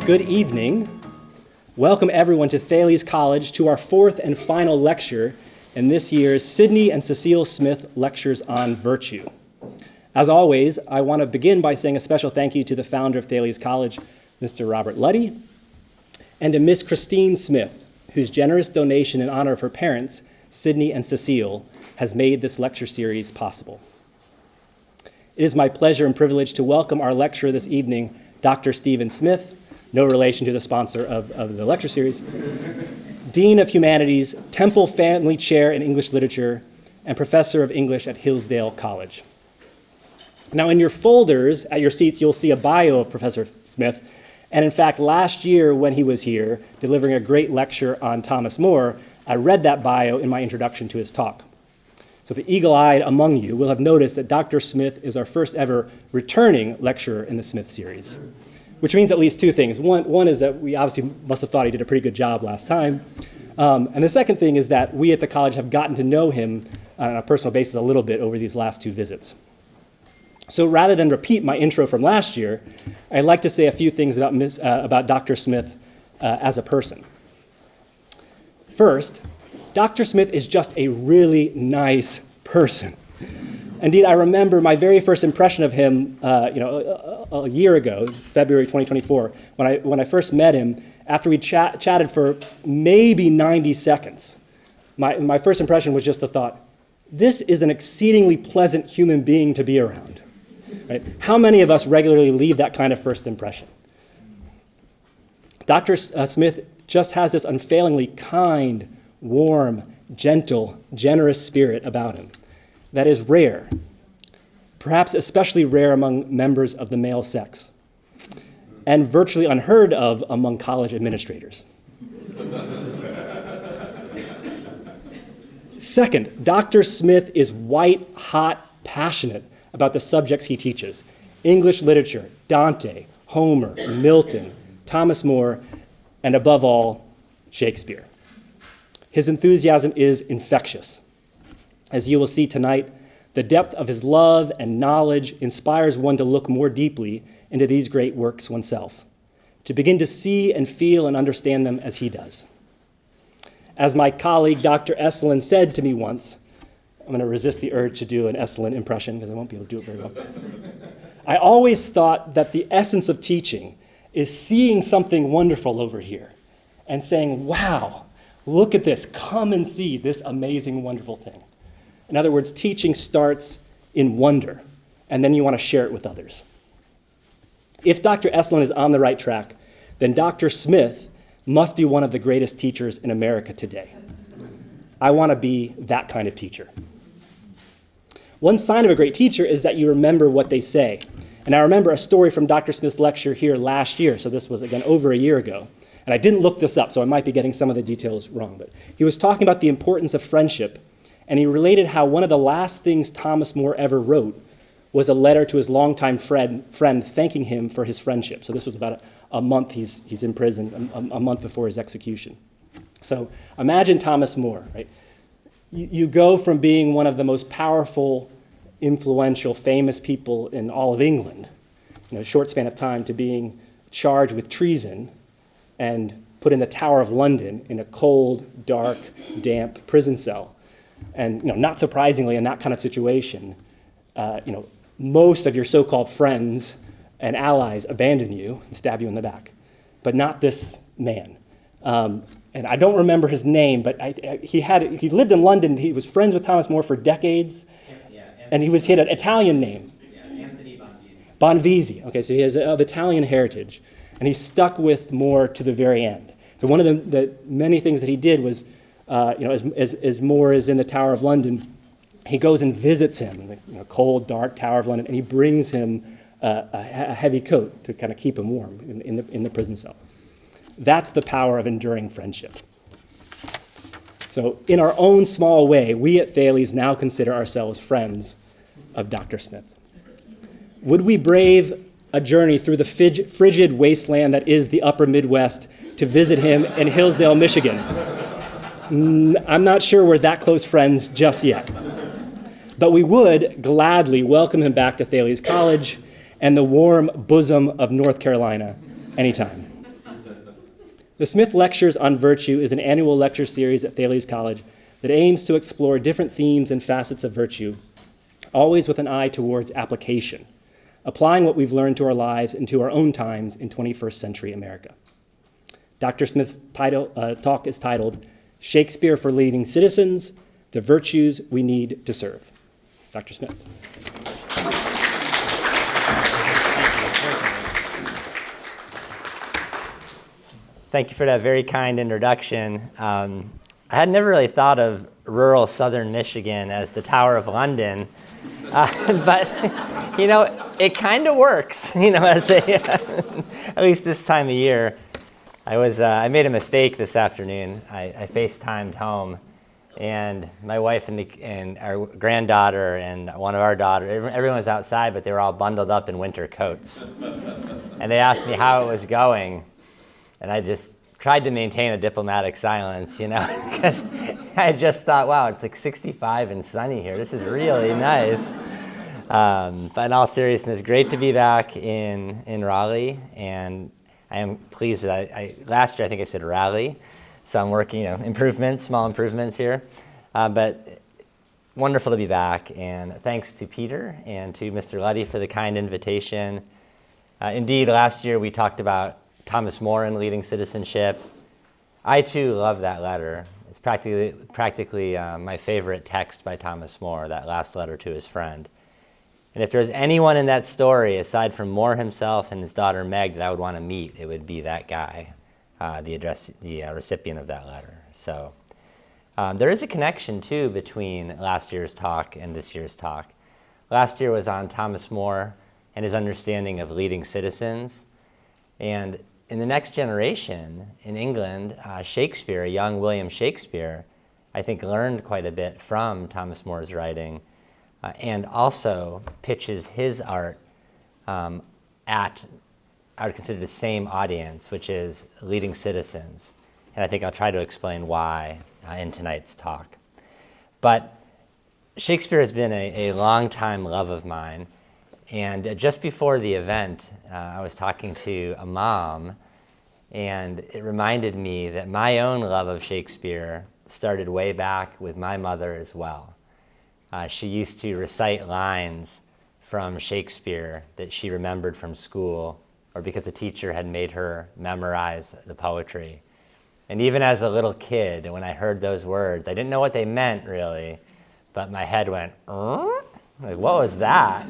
Good evening. Welcome everyone to Thales College to our fourth and final lecture in this year's Sidney and Cecile Smith Lectures on Virtue. As always, I want to begin by saying a special thank you to the founder of Thales College, Mr. Robert Luddy, and to Miss Christine Smith, whose generous donation in honor of her parents, Sidney and Cecile, has made this lecture series possible. It is my pleasure and privilege to welcome our lecturer this evening, Dr. Stephen Smith, no relation to the sponsor of the lecture series, Dean of Humanities, Temple Family Chair in English Literature, and Professor of English at Hillsdale College. Now, in your folders at your seats, you'll see a bio of Professor Smith. And in fact, last year when he was here delivering a great lecture on Thomas More, I read that bio in my introduction to his talk. So the eagle-eyed among you will have noticed that Dr. Smith is our first ever returning lecturer in the Smith series, which means at least two things. One is that we obviously must have thought he did a pretty good job last time. And the second thing is that we at the college have gotten to know him on a personal basis a little bit over these last two visits. So rather than repeat my intro from last year, I'd like to say a few things about Dr. Smith as a person. First, Dr. Smith is just a really nice person. Indeed, I remember my very first impression of him, a year ago, February 2024, when I first met him. After we chatted for maybe 90 seconds, my first impression was just the thought, this is an exceedingly pleasant human being to be around. Right? How many of us regularly leave that kind of first impression? Dr. Smith just has this unfailingly kind, warm, gentle, generous spirit about him that is rare, perhaps especially rare among members of the male sex, and virtually unheard of among college administrators. Second, Dr. Smith is white-hot passionate about the subjects he teaches: English literature, Dante, Homer, Milton, Thomas More, and above all, Shakespeare. His enthusiasm is infectious. As you will see tonight, the depth of his love and knowledge inspires one to look more deeply into these great works oneself, to begin to see and feel and understand them as he does. As my colleague, Dr. Esselin, said to me once, I'm going to resist the urge to do an Esselin impression because I won't be able to do it very well. I always thought that the essence of teaching is seeing something wonderful over here and saying, wow, look at this, come and see this amazing, wonderful thing. In other words, teaching starts in wonder, and then you want to share it with others. If Dr. Esselin is on the right track, then Dr. Smith must be one of the greatest teachers in America today. I want to be that kind of teacher. One sign of a great teacher is that you remember what they say. And I remember a story from Dr. Smith's lecture here last year, so this was, again, over a year ago. And I didn't look this up, so I might be getting some of the details wrong. But he was talking about the importance of friendship, and he related how one of the last things Thomas More ever wrote was a letter to his longtime friend thanking him for his friendship. So this was about a month he's in prison, a month before his execution. So imagine Thomas More, right? You go from being one of the most powerful, influential, famous people in all of England in a short span of time to being charged with treason and put in the Tower of London in a cold, dark, damp prison cell. And not surprisingly, in that kind of situation, most of your so-called friends and allies abandon you and stab you in the back, but not this man. And I don't remember his name, but he lived in London. He was friends with Thomas More for decades, and he had an Italian name. Yeah, Anthony Bonvisi. Bonvisi. Okay, so he has of Italian heritage. And he stuck with More to the very end. So one of the many things that he did was, as More is in the Tower of London, he goes and visits him in the cold, dark Tower of London, and he brings him a heavy coat to kind of keep him warm in the prison cell. That's the power of enduring friendship. So in our own small way, we at Thales now consider ourselves friends of Dr. Smith. Would we brave a journey through the frigid wasteland that is the upper Midwest to visit him in Hillsdale, Michigan? I'm not sure we're that close friends just yet. But we would gladly welcome him back to Thales College and the warm bosom of North Carolina anytime. The Smith Lectures on Virtue is an annual lecture series at Thales College that aims to explore different themes and facets of virtue, always with an eye towards application, applying what we've learned to our lives and to our own times in 21st century America. Dr. Smith's talk is titled, Shakespeare for Leading Citizens, the Virtues We Need to Serve. Dr. Smith. Thank you for that very kind introduction. I had never really thought of rural southern Michigan as the Tower of London, but it kind of works. As at least this time of year. I made a mistake this afternoon. I FaceTimed home, and my wife and our granddaughter and one of our daughters, everyone was outside, but they were all bundled up in winter coats. And they asked me how it was going. And I just tried to maintain a diplomatic silence, because I just thought, wow, it's like 65 and sunny here. This is really nice. But in all seriousness, great to be back in Raleigh. And I am pleased that last year I think I said Raleigh. So I'm working, small improvements here. But wonderful to be back. And thanks to Peter and to Mr. Luddy for the kind invitation. Indeed, last year we talked about Thomas More in Leading Citizenship. I too love that letter. It's practically my favorite text by Thomas More, that last letter to his friend. And if there's anyone in that story, aside from More himself and his daughter Meg, that I would want to meet, it would be that guy, the recipient of that letter. So there is a connection too between last year's talk and this year's talk. Last year was on Thomas More and his understanding of leading citizens. And in the next generation in England, Shakespeare, young William Shakespeare, I think learned quite a bit from Thomas More's writing and also pitches his art at, I would consider, the same audience, which is leading citizens. And I think I'll try to explain why in tonight's talk. But Shakespeare has been a long-time love of mine. And just before the event, I was talking to a mom, and it reminded me that my own love of Shakespeare started way back with my mother as well. She used to recite lines from Shakespeare that she remembered from school, or because a teacher had made her memorize the poetry. And even as a little kid, when I heard those words, I didn't know what they meant really, but my head went, like, what was that,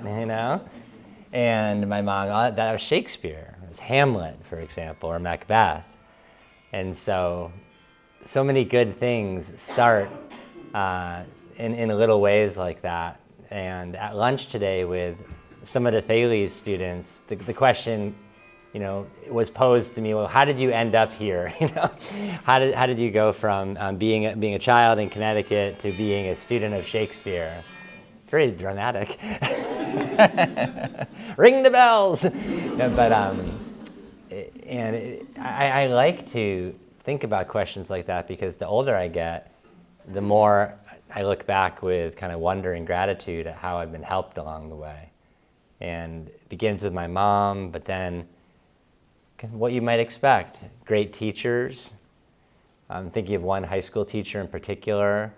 And my mom, that was Shakespeare. It was Hamlet, for example, or Macbeth. And so many good things start in little ways like that. And at lunch today with some of the Thales students, the question, was posed to me, well, how did you end up here? How did you go from being a child in Connecticut to being a student of Shakespeare? Very dramatic. Ring the bells. I like to think about questions like that because the older I get, the more I look back with kind of wonder and gratitude at how I've been helped along the way. And it begins with my mom, but then what you might expect, great teachers. I'm thinking of one high school teacher in particular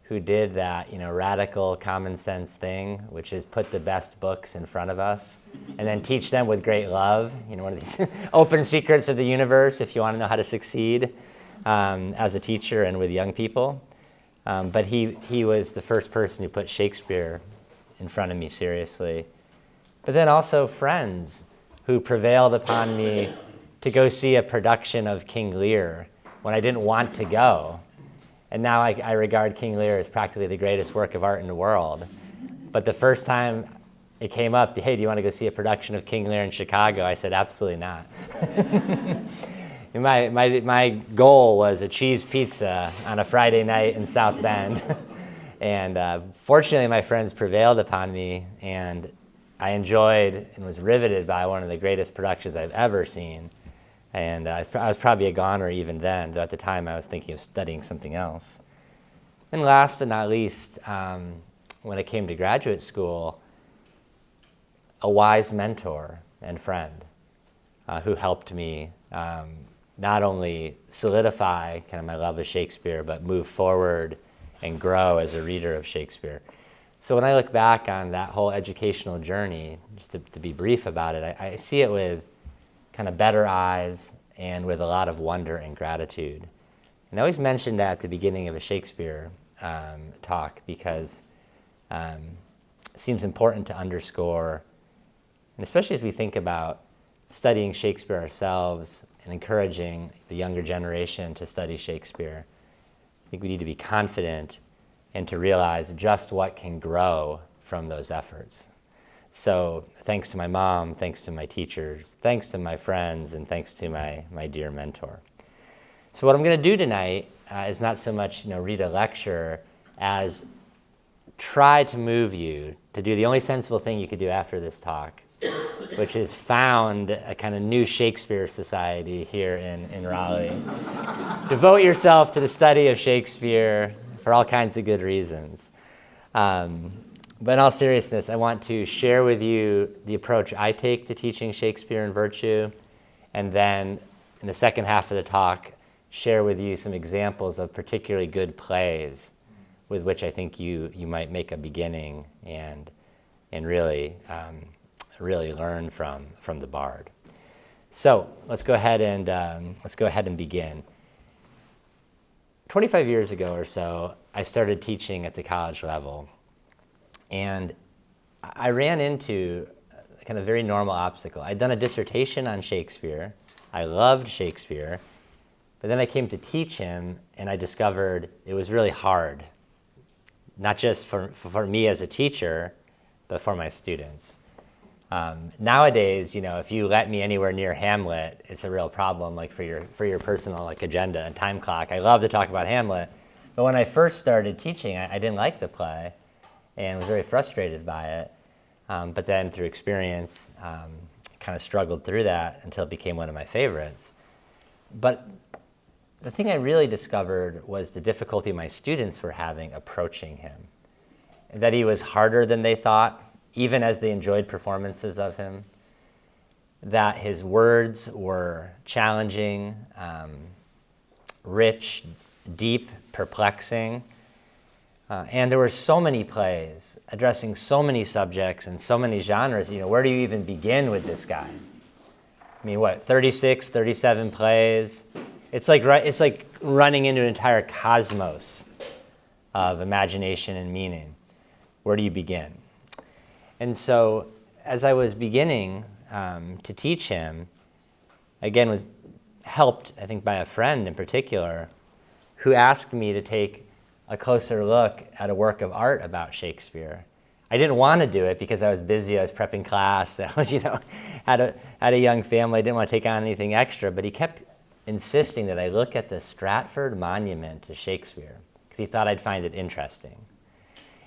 who did that, radical common sense thing, which is put the best books in front of us and then teach them with great love. One of these open secrets of the universe if you want to know how to succeed as a teacher and with young people. But he was the first person who put Shakespeare in front of me seriously. But then also friends who prevailed upon me to go see a production of King Lear when I didn't want to go. And now I regard King Lear as practically the greatest work of art in the world. But the first time it came up, hey, do you want to go see a production of King Lear in Chicago? I said, absolutely not. My goal was a cheese pizza on a Friday night in South Bend. And fortunately, my friends prevailed upon me, and I enjoyed and was riveted by one of the greatest productions I've ever seen. And I was probably a goner even then, though at the time I was thinking of studying something else. And last but not least, when it came to graduate school, a wise mentor and friend who helped me not only solidify kind of my love of Shakespeare, but move forward and grow as a reader of Shakespeare. So when I look back on that whole educational journey, just to be brief about it, I see it with kind of better eyes and with a lot of wonder and gratitude. And I always mention that at the beginning of a Shakespeare talk because it seems important to underscore, and especially as we think about studying Shakespeare ourselves and encouraging the younger generation to study Shakespeare, I think we need to be confident and to realize just what can grow from those efforts. So thanks to my mom, thanks to my teachers, thanks to my friends, and thanks to my dear mentor. So what I'm going to do tonight is not so much read a lecture as try to move you to do the only sensible thing you could do after this talk, which is found a kind of new Shakespeare society here in Raleigh. Devote yourself to the study of Shakespeare for all kinds of good reasons. But in all seriousness, I want to share with you the approach I take to teaching Shakespeare and virtue, and then in the second half of the talk, share with you some examples of particularly good plays with which I think you might make a beginning and really learn from the bard. So let's go ahead and begin. 25 years ago or so, I started teaching at the college level, and I ran into a kind of very normal obstacle. I'd done a dissertation on Shakespeare. I loved Shakespeare, but then I came to teach him, and I discovered it was really hard, not just for me as a teacher, but for my students. Nowadays, if you let me anywhere near Hamlet, it's a real problem, like for your personal agenda and time clock. I love to talk about Hamlet, but when I first started teaching, I didn't like the play and was very frustrated by it. But then through experience, kind of struggled through that until it became one of my favorites. But the thing I really discovered was the difficulty my students were having approaching him, that he was harder than they thought, even as they enjoyed performances of him, that his words were challenging, rich, deep, perplexing. And there were so many plays addressing so many subjects and so many genres. Where do you even begin with this guy? I mean, 36, 37 plays? It's like running into an entire cosmos of imagination and meaning. Where do you begin? And so as I was beginning to teach him, again, was helped, I think, by a friend in particular, who asked me to take a closer look at a work of art about Shakespeare. I didn't want to do it because I was busy, I was prepping class, I was, had a young family, I didn't want to take on anything extra, but he kept insisting that I look at the Stratford Monument to Shakespeare because he thought I'd find it interesting.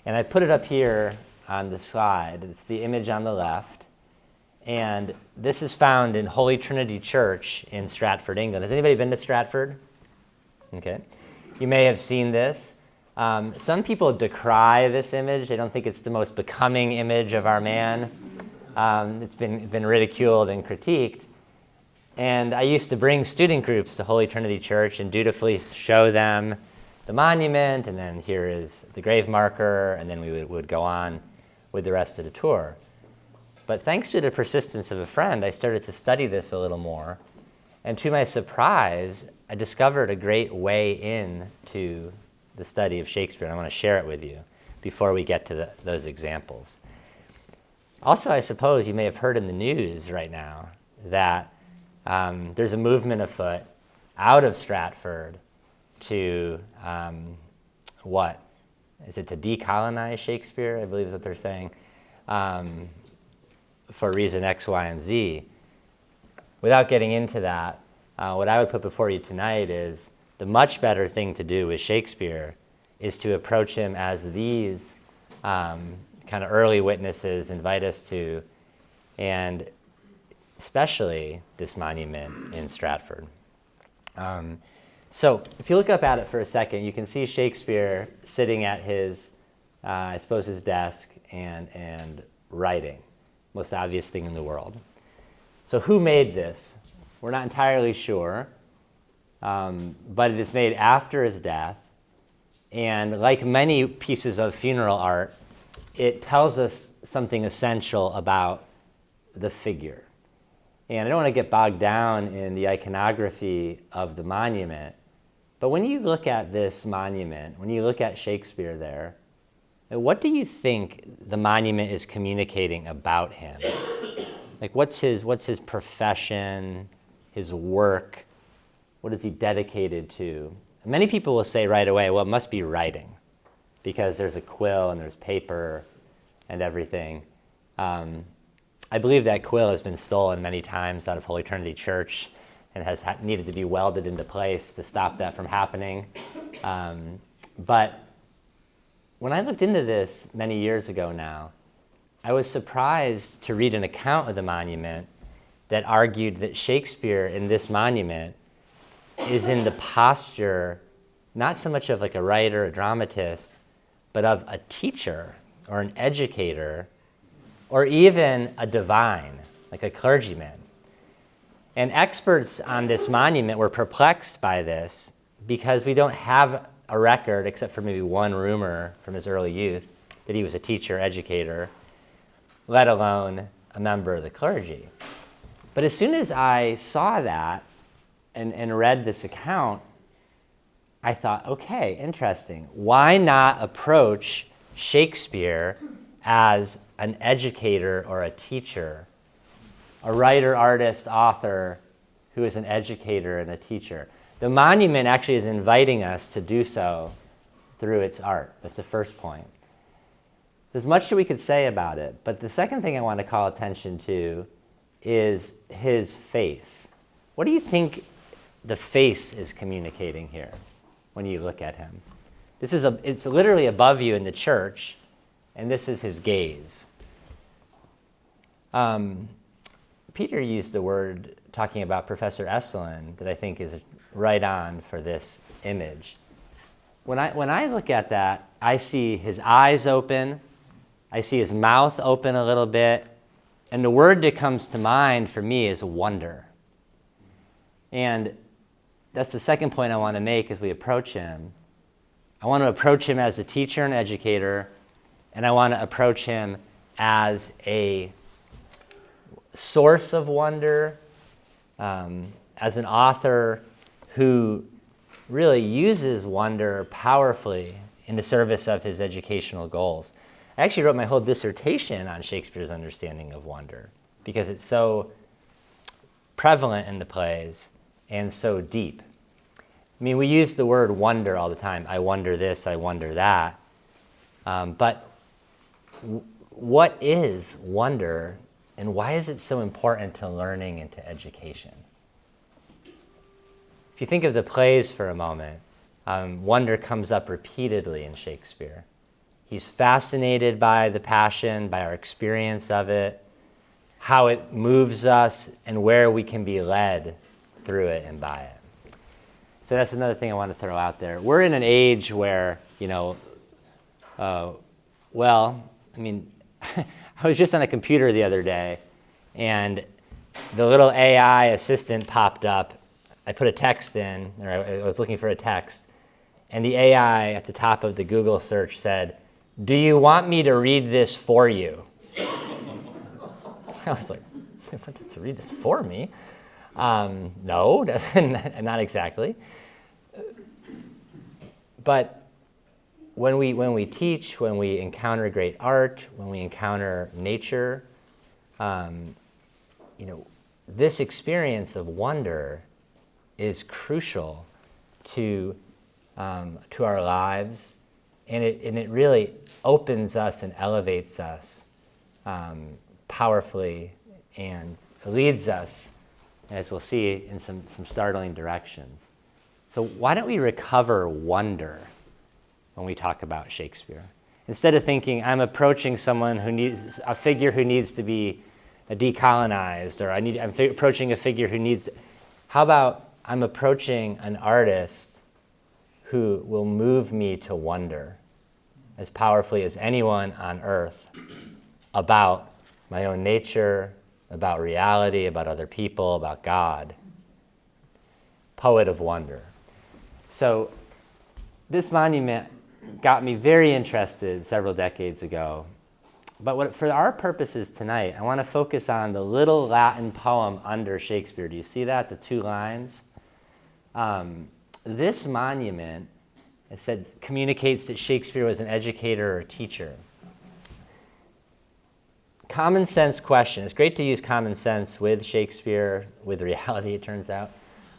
And I put it up here on the slide. It's the image on the left. And this is found in Holy Trinity Church in Stratford, England. Has anybody been to Stratford? Okay. You may have seen this. Some people decry this image. They don't think it's the most becoming image of our man. It's been ridiculed and critiqued. And I used to bring student groups to Holy Trinity Church and dutifully show them the monument, and then here is the grave marker, and then we would go on with the rest of the tour. But thanks to the persistence of a friend, I started to study this a little more. And to my surprise, I discovered a great way into the study of Shakespeare. And I want to share it with you before we get to those examples. Also, I suppose you may have heard in the news right now that there's a movement afoot out of Stratford to, what? Is it to decolonize Shakespeare? I believe is what they're saying, for reason X, Y, and Z. Without getting into that, what I would put before you tonight is the much better thing to do with Shakespeare is to approach him as these kind of early witnesses invite us to, and especially this monument in Stratford. So if you look up at it for a second, you can see Shakespeare sitting at his, I suppose, his desk and writing. Most obvious thing in the world. So who made this? We're not entirely sure. but it is made after his death. And like many pieces of funeral art, it tells us something essential about the figure. And I don't want to get bogged down in the iconography of the monument, but when you look at this monument, when you look at Shakespeare there, what do you think the monument is communicating about him? Like what's his profession, his work? What is he dedicated to? Many people will say right away, well, it must be writing, because there's a quill and there's paper and everything. I believe that quill has been stolen many times out of Holy Trinity Church and has needed to be welded into place to stop that from happening. But when I looked into this many years ago now, I was surprised to read an account of the monument that argued that Shakespeare in this monument is in the posture, not so much of like a writer, a dramatist, but of a teacher or an educator, or even a divine, like a clergyman. And experts on this monument were perplexed by this because we don't have a record, except for maybe one rumor from his early youth, that he was a teacher, educator, let alone a member of the clergy. But as soon as I saw that and read this account, I thought, okay, interesting. Why not approach Shakespeare as an educator or a teacher, a writer, artist, author who is an educator and a teacher? The monument actually is inviting us to do so through its art. That's the first point. There's much that we could say about it, but the second thing I want to call attention to is his face. What do you think the face is communicating here when you look at him? It's literally above you in the church, and this is his gaze. Peter used the word talking about Professor Esselin that I think is right on for this image. When I look at that, I see his eyes open, I see his mouth open a little bit, and the word that comes to mind for me is wonder. And that's the second point I want to make as we approach him. I want to approach him as a teacher and educator, and I want to approach him as a source of wonder, as an author who really uses wonder powerfully in the service of his educational goals. I actually wrote my whole dissertation on Shakespeare's understanding of wonder because it's so prevalent in the plays and so deep. I mean, we use the word wonder all the time. I wonder this, I wonder that. But what is wonder, and why is it so important to learning and to education? If you think of the plays for a moment, wonder comes up repeatedly in Shakespeare. He's fascinated by the Passion, by our experience of it, how it moves us, and where we can be led through it and by it. So that's another thing I want to throw out there. We're in an age where, I was just on a computer the other day, and the little AI assistant popped up. I put a text in, or I was looking for a text, and the AI at the top of the Google search said, "Do you want me to read this for you?" I was like, "What, to read this for me?" No, not exactly. But when we teach, when we encounter great art, when we encounter nature, this experience of wonder is crucial to our lives, and it really opens us and elevates us powerfully and leads us, as we'll see, in some startling directions. So why don't we recover wonder when we talk about Shakespeare? Instead of thinking, I'm approaching someone a figure who needs to be decolonized, or I'm approaching a figure who needs, how about I'm approaching an artist who will move me to wonder as powerfully as anyone on earth about my own nature, about reality, about other people, about God. poet of wonder. So this monument got me very interested several decades ago. But for our purposes tonight, I want to focus on the little Latin poem under Shakespeare. Do you see that, the 2 lines? This monument, it said, communicates that Shakespeare was an educator or a teacher. Common sense question. It's great to use common sense with Shakespeare, with reality, it turns out.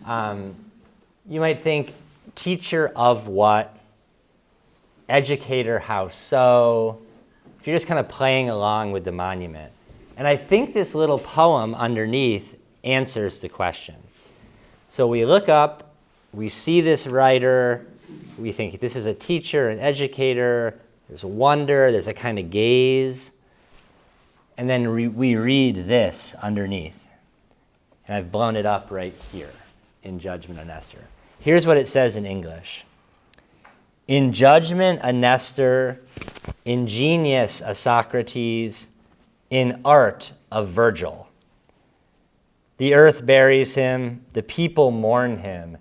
You might think, teacher of what? Educator, how so? If you're just kind of playing along with the monument. And I think this little poem underneath answers the question. So we look up, we see this writer, we think this is a teacher, an educator, there's wonder, there's a kind of gaze, and then we read this underneath. And I've blown it up right here in Judgment on Nestor. Here's what it says in English. In judgment a Nestor, in genius a Socrates, in art a Virgil. The earth buries him, the people mourn him,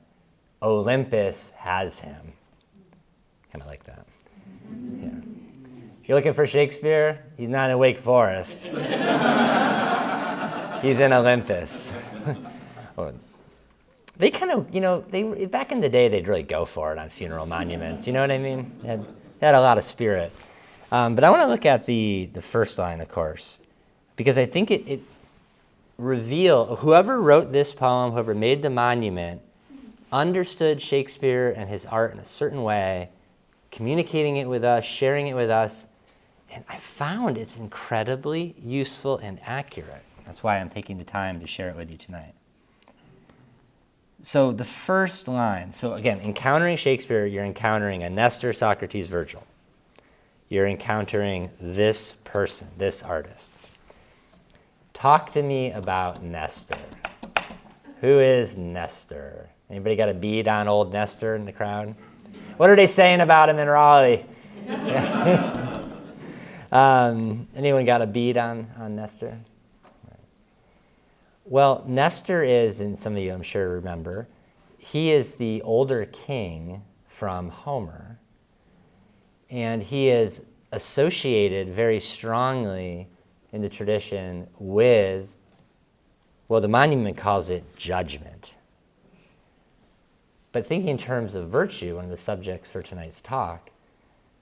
Olympus has him. Kind of like that. Yeah. If you're looking for Shakespeare, he's not in Wake Forest. He's in Olympus. They kind of, back in the day, they'd really go for it on funeral monuments. You know what I mean? They had a lot of spirit. But I want to look at the first line, of course, because I think it reveals, whoever wrote this poem, whoever made the monument, understood Shakespeare and his art in a certain way, communicating it with us, sharing it with us, and I found it's incredibly useful and accurate. That's why I'm taking the time to share it with you tonight. So the first line, so again, encountering Shakespeare, you're encountering a Nestor, Socrates, Virgil. You're encountering this person, this artist. Talk to me about Nestor. Who is Nestor? Anybody got a bead on old Nestor in the crowd? What are they saying about him in Raleigh? Anyone got a bead on Nestor? Well, Nestor is, and some of you I'm sure remember, he is the older king from Homer, and he is associated very strongly in the tradition with, well, the monument calls it judgment. But thinking in terms of virtue, one of the subjects for tonight's talk,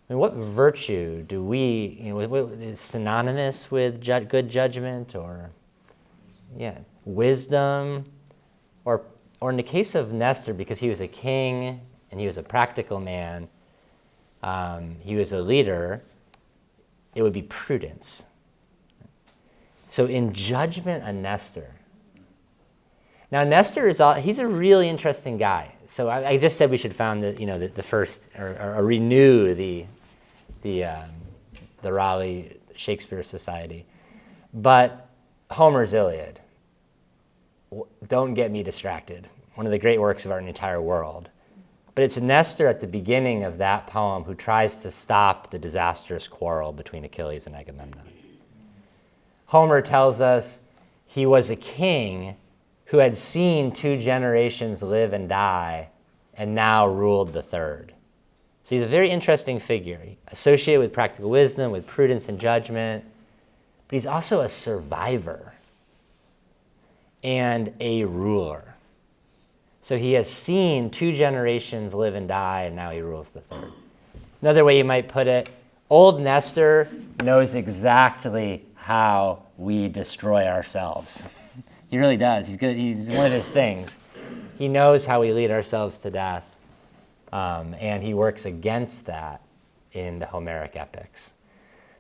I mean, what virtue do we, what is synonymous with good judgment or, wisdom, or in the case of Nestor, because he was a king and he was a practical man, he was a leader, it would be prudence. So in Judgment on Nestor. Now Nestor he's a really interesting guy. So I just said we should found the first, or renew the Raleigh Shakespeare Society. But Homer's Iliad. Don't get me distracted. One of the great works of art in the entire world. But it's Nestor at the beginning of that poem who tries to stop the disastrous quarrel between Achilles and Agamemnon. Homer tells us he was a king who had seen 2 generations live and die and now ruled the third. So he's a very interesting figure, associated with practical wisdom, with prudence and judgment, but he's also a survivor and a ruler. So he has seen 2 generations live and die, and now he rules the third. Another way you might put it, old Nestor knows exactly how we destroy ourselves. He really does. He's good. He's one of his things. He knows how we lead ourselves to death, and he works against that in the Homeric epics.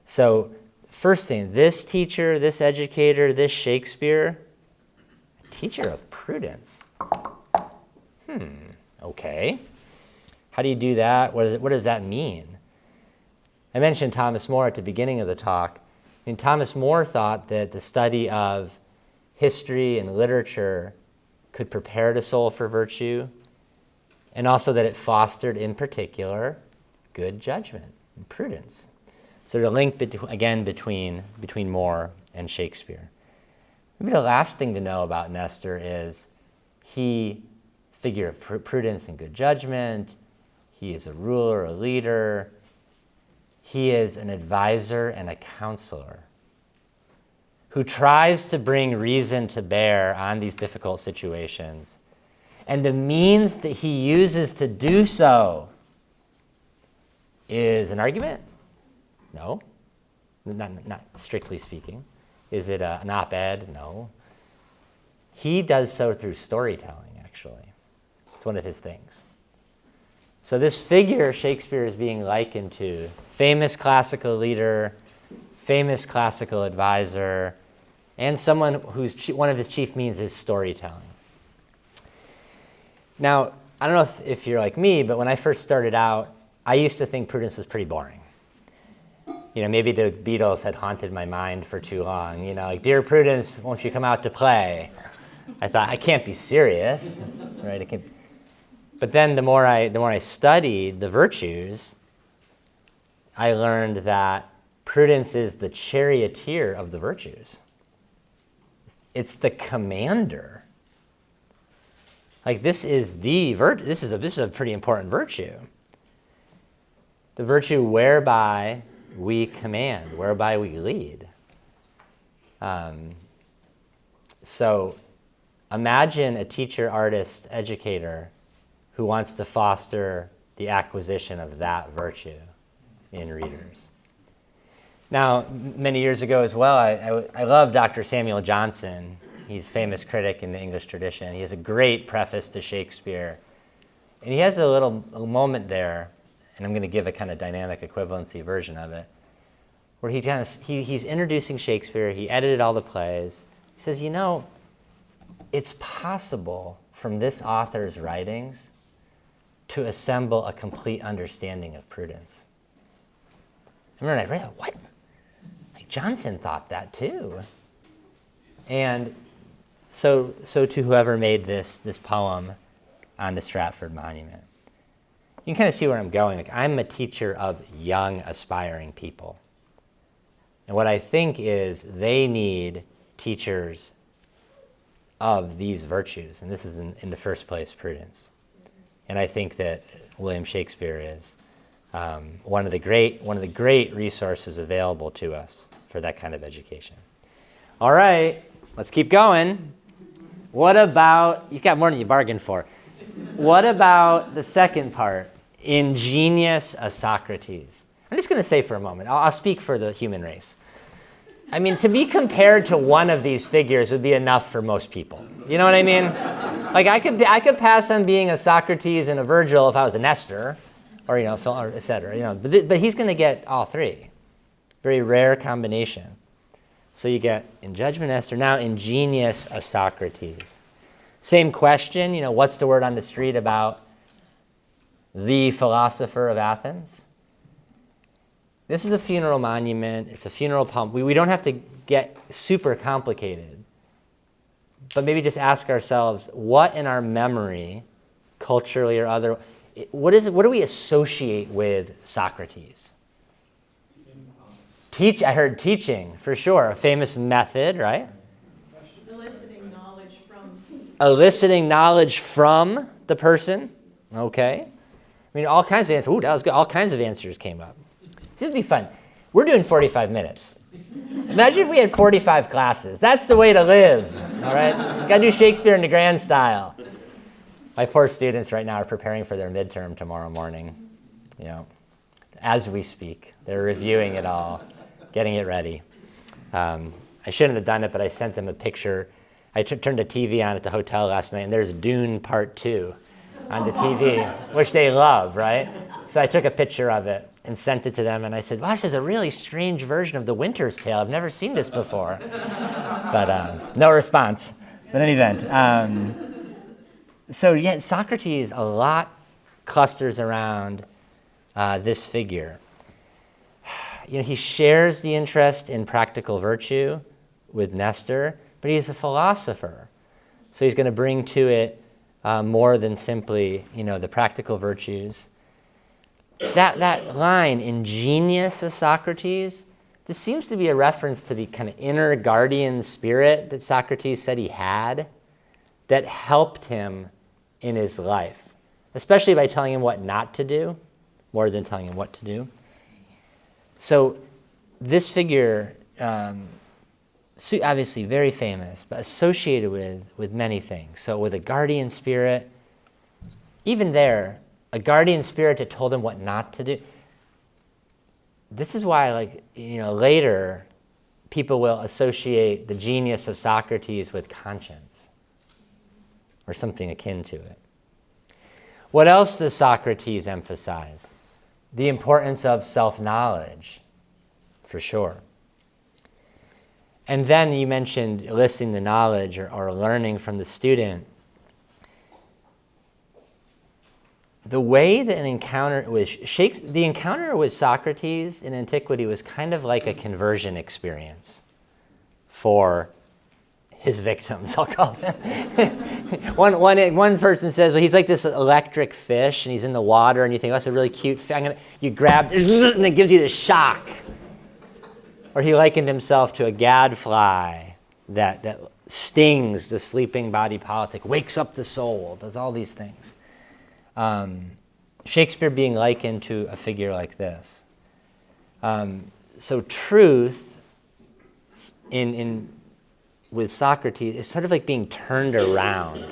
So first thing, this teacher, this educator, this Shakespeare, teacher of prudence. Okay. How do you do that? What does that mean? I mentioned Thomas More at the beginning of the talk. And Thomas More thought that the study of history and literature could prepare the soul for virtue, and also that it fostered, in particular, good judgment and prudence. So the link, between More and Shakespeare. Maybe the last thing to know about Nestor is he figure of prudence and good judgment. He is a ruler, a leader. He is an advisor and a counselor who tries to bring reason to bear on these difficult situations. And the means that he uses to do so is an argument? No, not strictly speaking. Is it an op-ed? No. He does so through storytelling, actually. It's one of his things. So this figure Shakespeare is being likened to, famous classical leader, famous classical advisor, and someone whose one of his chief means is storytelling. Now, I don't know if you're like me, but when I first started out, I used to think prudence was pretty boring. Maybe the Beatles had haunted my mind for too long. Like, "Dear Prudence, won't you come out to play?" I thought, I can't be serious, right? But then the more I studied the virtues, I learned that prudence is the charioteer of the virtues. It's the commander. Like, this is a pretty important virtue. The virtue whereby we command, whereby we lead. So imagine a teacher, artist, educator who wants to foster the acquisition of that virtue in readers. Now, many years ago as well, I love Dr. Samuel Johnson. He's a famous critic in the English tradition. He has a great preface to Shakespeare. And he has a little moment there, and I'm going to give a kind of dynamic equivalency version of it, where he's introducing Shakespeare. He edited all the plays. He says, it's possible from this author's writings to assemble a complete understanding of prudence. I remember I read that, what? Like, Johnson thought that too. And so to whoever made this poem on the Stratford Monument, you can kind of see where I'm going. Like, I'm a teacher of young, aspiring people. And what I think is they need teachers of these virtues. And this is, in the first place, prudence. And I think that William Shakespeare is one of the great resources available to us for that kind of education. All right, let's keep going. What about, you got more than you bargained for. What about the second part? Ingenious a Socrates. I'm just going to say for a moment, I'll speak for the human race. I mean, to be compared to one of these figures would be enough for most people. You know what I mean? Like, I could pass on being a Socrates and a Virgil if I was a Nestor, or et cetera. But he's going to get all three. Very rare combination. So you get in judgment Nestor, now ingenious a Socrates. Same question, what's the word on the street about the philosopher of Athens? This is a funeral monument. It's a funeral poem. We don't have to get super complicated, but maybe just ask ourselves, what in our memory, culturally or other, what do we associate with Socrates? I heard teaching, for sure. A famous method, right? Eliciting knowledge from the person. Okay. I mean, all kinds of answers. Ooh, that was good. All kinds of answers came up. This would be fun. We're doing 45 minutes. Imagine if we had 45 classes. That's the way to live, all right? Got to do Shakespeare in the grand style. My poor students right now are preparing for their midterm tomorrow morning. As we speak, they're reviewing it all, getting it ready. I shouldn't have done it, but I sent them a picture. I turned the TV on at the hotel last night, and there's Dune Part 2 on the TV, which they love, right? So I took a picture of it and sent it to them, and I said, wow, this is a really strange version of The Winter's Tale. I've never seen this before. But no response. But in any event, Socrates, a lot clusters around this figure. He shares the interest in practical virtue with Nestor, but he's a philosopher. So he's going to bring to it more than simply, the practical virtues. That line, ingenious as Socrates, this seems to be a reference to the kind of inner guardian spirit that Socrates said he had that helped him in his life, especially by telling him what not to do, more than telling him what to do. So this figure, obviously very famous, but associated with many things. So with a guardian spirit, even there, a guardian spirit that told him what not to do. This is why, later, people will associate the genius of Socrates with conscience, or something akin to it. What else does Socrates emphasize? The importance of self-knowledge, for sure. And then you mentioned eliciting the knowledge or learning from the student. The way that the encounter with Socrates in antiquity was kind of like a conversion experience for his victims, I'll call them. One person says, well, he's like this electric fish, and he's in the water, and you think, oh, that's a really cute fish. You grab, and it gives you this shock. Or he likened himself to a gadfly that stings the sleeping body politic, wakes up the soul, does all these things. Shakespeare being likened to a figure like this. So truth with Socrates is sort of like being turned around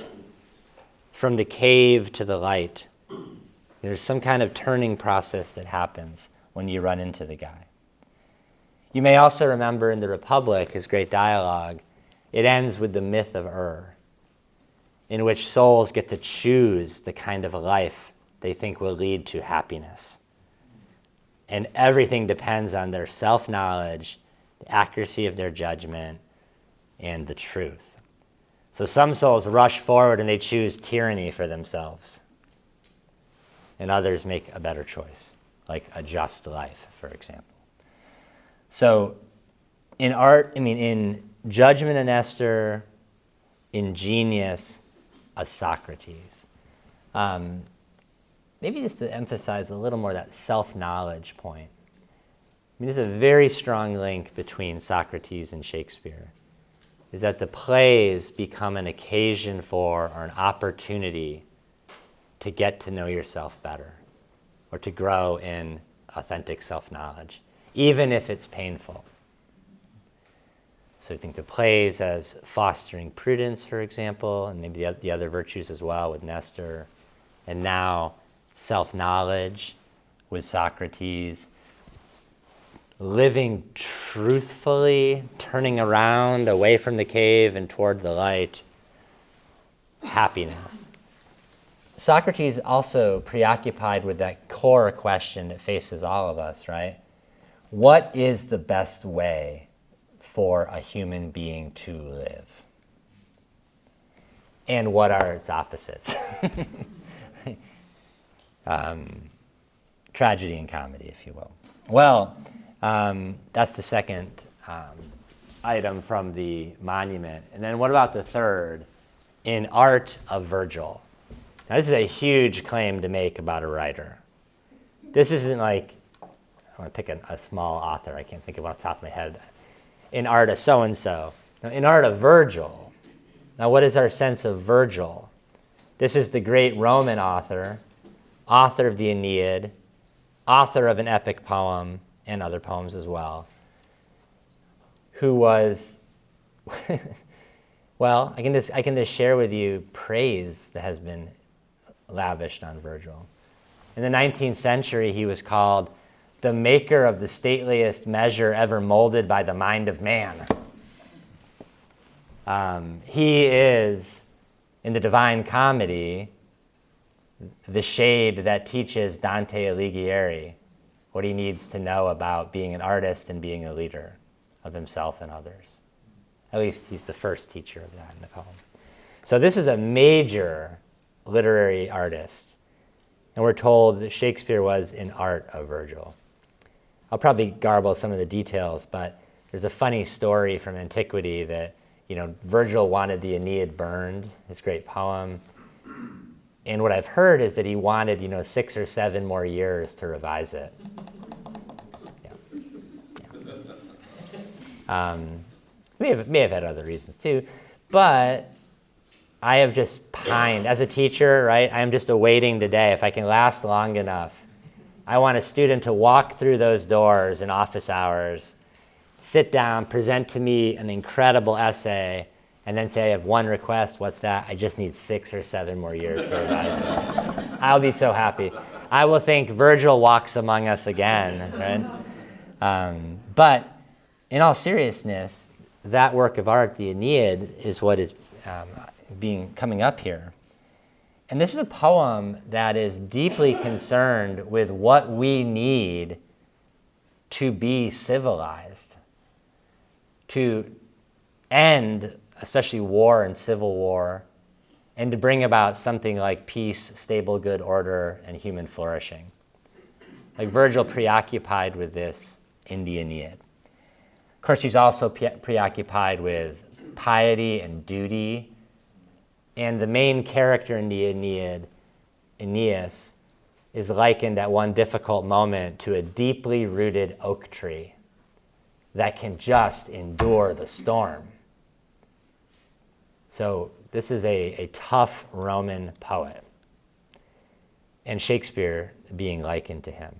from the cave to the light. There's some kind of turning process that happens when you run into the guy. You may also remember in the Republic, his great dialogue, it ends with the myth of in which souls get to choose the kind of life they think will lead to happiness. And everything depends on their self-knowledge, the accuracy of their judgment, and the truth. So some souls rush forward and they choose tyranny for themselves. And others make a better choice, like a just life, for example. So in Judgment and Esther, in Genius, a Socrates. Maybe just to emphasize a little more that self-knowledge point. There's a very strong link between Socrates and Shakespeare, is that the plays become an occasion for or an opportunity to get to know yourself better or to grow in authentic self-knowledge, even if it's painful. So I think the plays as fostering prudence, for example, and maybe the other virtues as well with Nestor, and now self-knowledge with Socrates, living truthfully, turning around away from the cave and toward the light, happiness. Socrates also preoccupied with that core question that faces all of us, right? What is the best way for a human being to live? And what are its opposites? Tragedy and comedy, if you will. Well, that's the second item from the monument. And then what about the third? In Art of Virgil. Now, this is a huge claim to make about a writer. This isn't like, I want to pick a small author, I can't think of off the top of my head. In Art of so-and-so. Now, in Art of Virgil. Now, what is our sense of Virgil? This is the great Roman author of the Aeneid, author of an epic poem and other poems as well, who was, well, I can just share with you praise that has been lavished on Virgil. In the 19th century, he was called the maker of the stateliest measure ever molded by the mind of man. He is, in the Divine Comedy, the shade that teaches Dante Alighieri what he needs to know about being an artist and being a leader of himself and others. At least he's the first teacher of that in the poem. So this is a major literary artist, and we're told that Shakespeare was in Art of Virgil. I'll probably garble some of the details, but there's a funny story from antiquity that, Virgil wanted the Aeneid burned, his great poem. And what I've heard is that he wanted, 6 or 7 more years to revise it. Yeah. May have had other reasons too, but I have just pined. As a teacher, right, I'm just awaiting the day, if I can last long enough. I want a student to walk through those doors in office hours, sit down, present to me an incredible essay, and then say, I have one request. What's that? I just need 6 or 7 more years to revise this. I'll be so happy. I will think Virgil walks among us again, right? But in all seriousness, that work of art, the Aeneid, is what is coming up here. And this is a poem that is deeply concerned with what we need to be civilized, to end especially war and civil war, and to bring about something like peace, stable, good order, and human flourishing. Like Virgil preoccupied with this in the Aeneid. Of course, he's also preoccupied with piety and duty. And the main character in the Aeneid, Aeneas, is likened at one difficult moment to a deeply rooted oak tree that can just endure the storm. So this is a tough Roman poet, and Shakespeare being likened to him.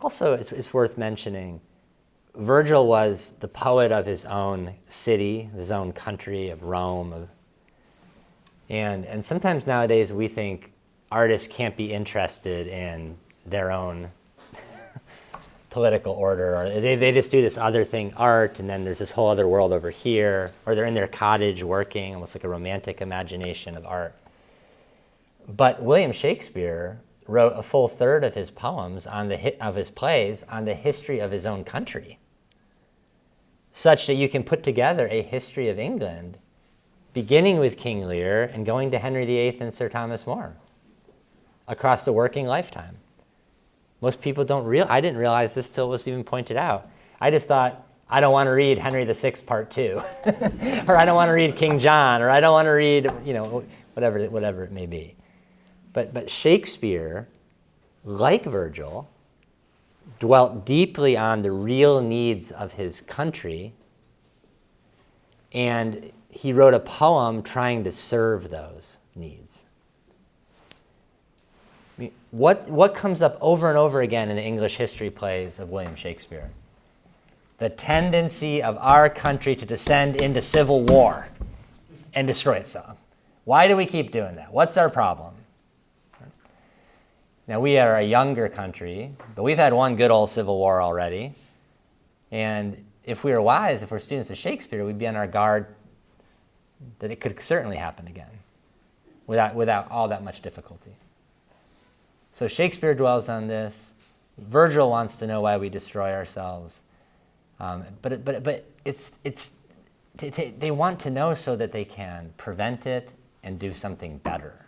Also, it's worth mentioning, Virgil was the poet of his own city, his own country, of Rome. And sometimes nowadays we think artists can't be interested in their own political order, or they just do this other thing, art, and then there's this whole other world over here, or they're in their cottage working, almost like a romantic imagination of art. But William Shakespeare wrote a full third of his poems of his plays on the history of his own country, such that you can put together a history of England, beginning with King Lear and going to Henry VIII and Sir Thomas More, across the working lifetime. Most people I didn't realize this till it was even pointed out. I just thought, I don't want to read Henry VI Part 2, or I don't want to read King John, or I don't want to read, whatever it may be. But Shakespeare, like Virgil, dwelt deeply on the real needs of his country, and he wrote a poem trying to serve those needs. I mean, what comes up over and over again in the English history plays of William Shakespeare? The tendency of our country to descend into civil war and destroy itself. Why do we keep doing that? What's our problem? Now, we are a younger country, but we've had one good old civil war already. And if we were wise, if we're students of Shakespeare, we'd be on our guard that it could certainly happen again without all that much difficulty. So Shakespeare dwells on this. Virgil wants to know why we destroy ourselves. But they want to know so that they can prevent it and do something better.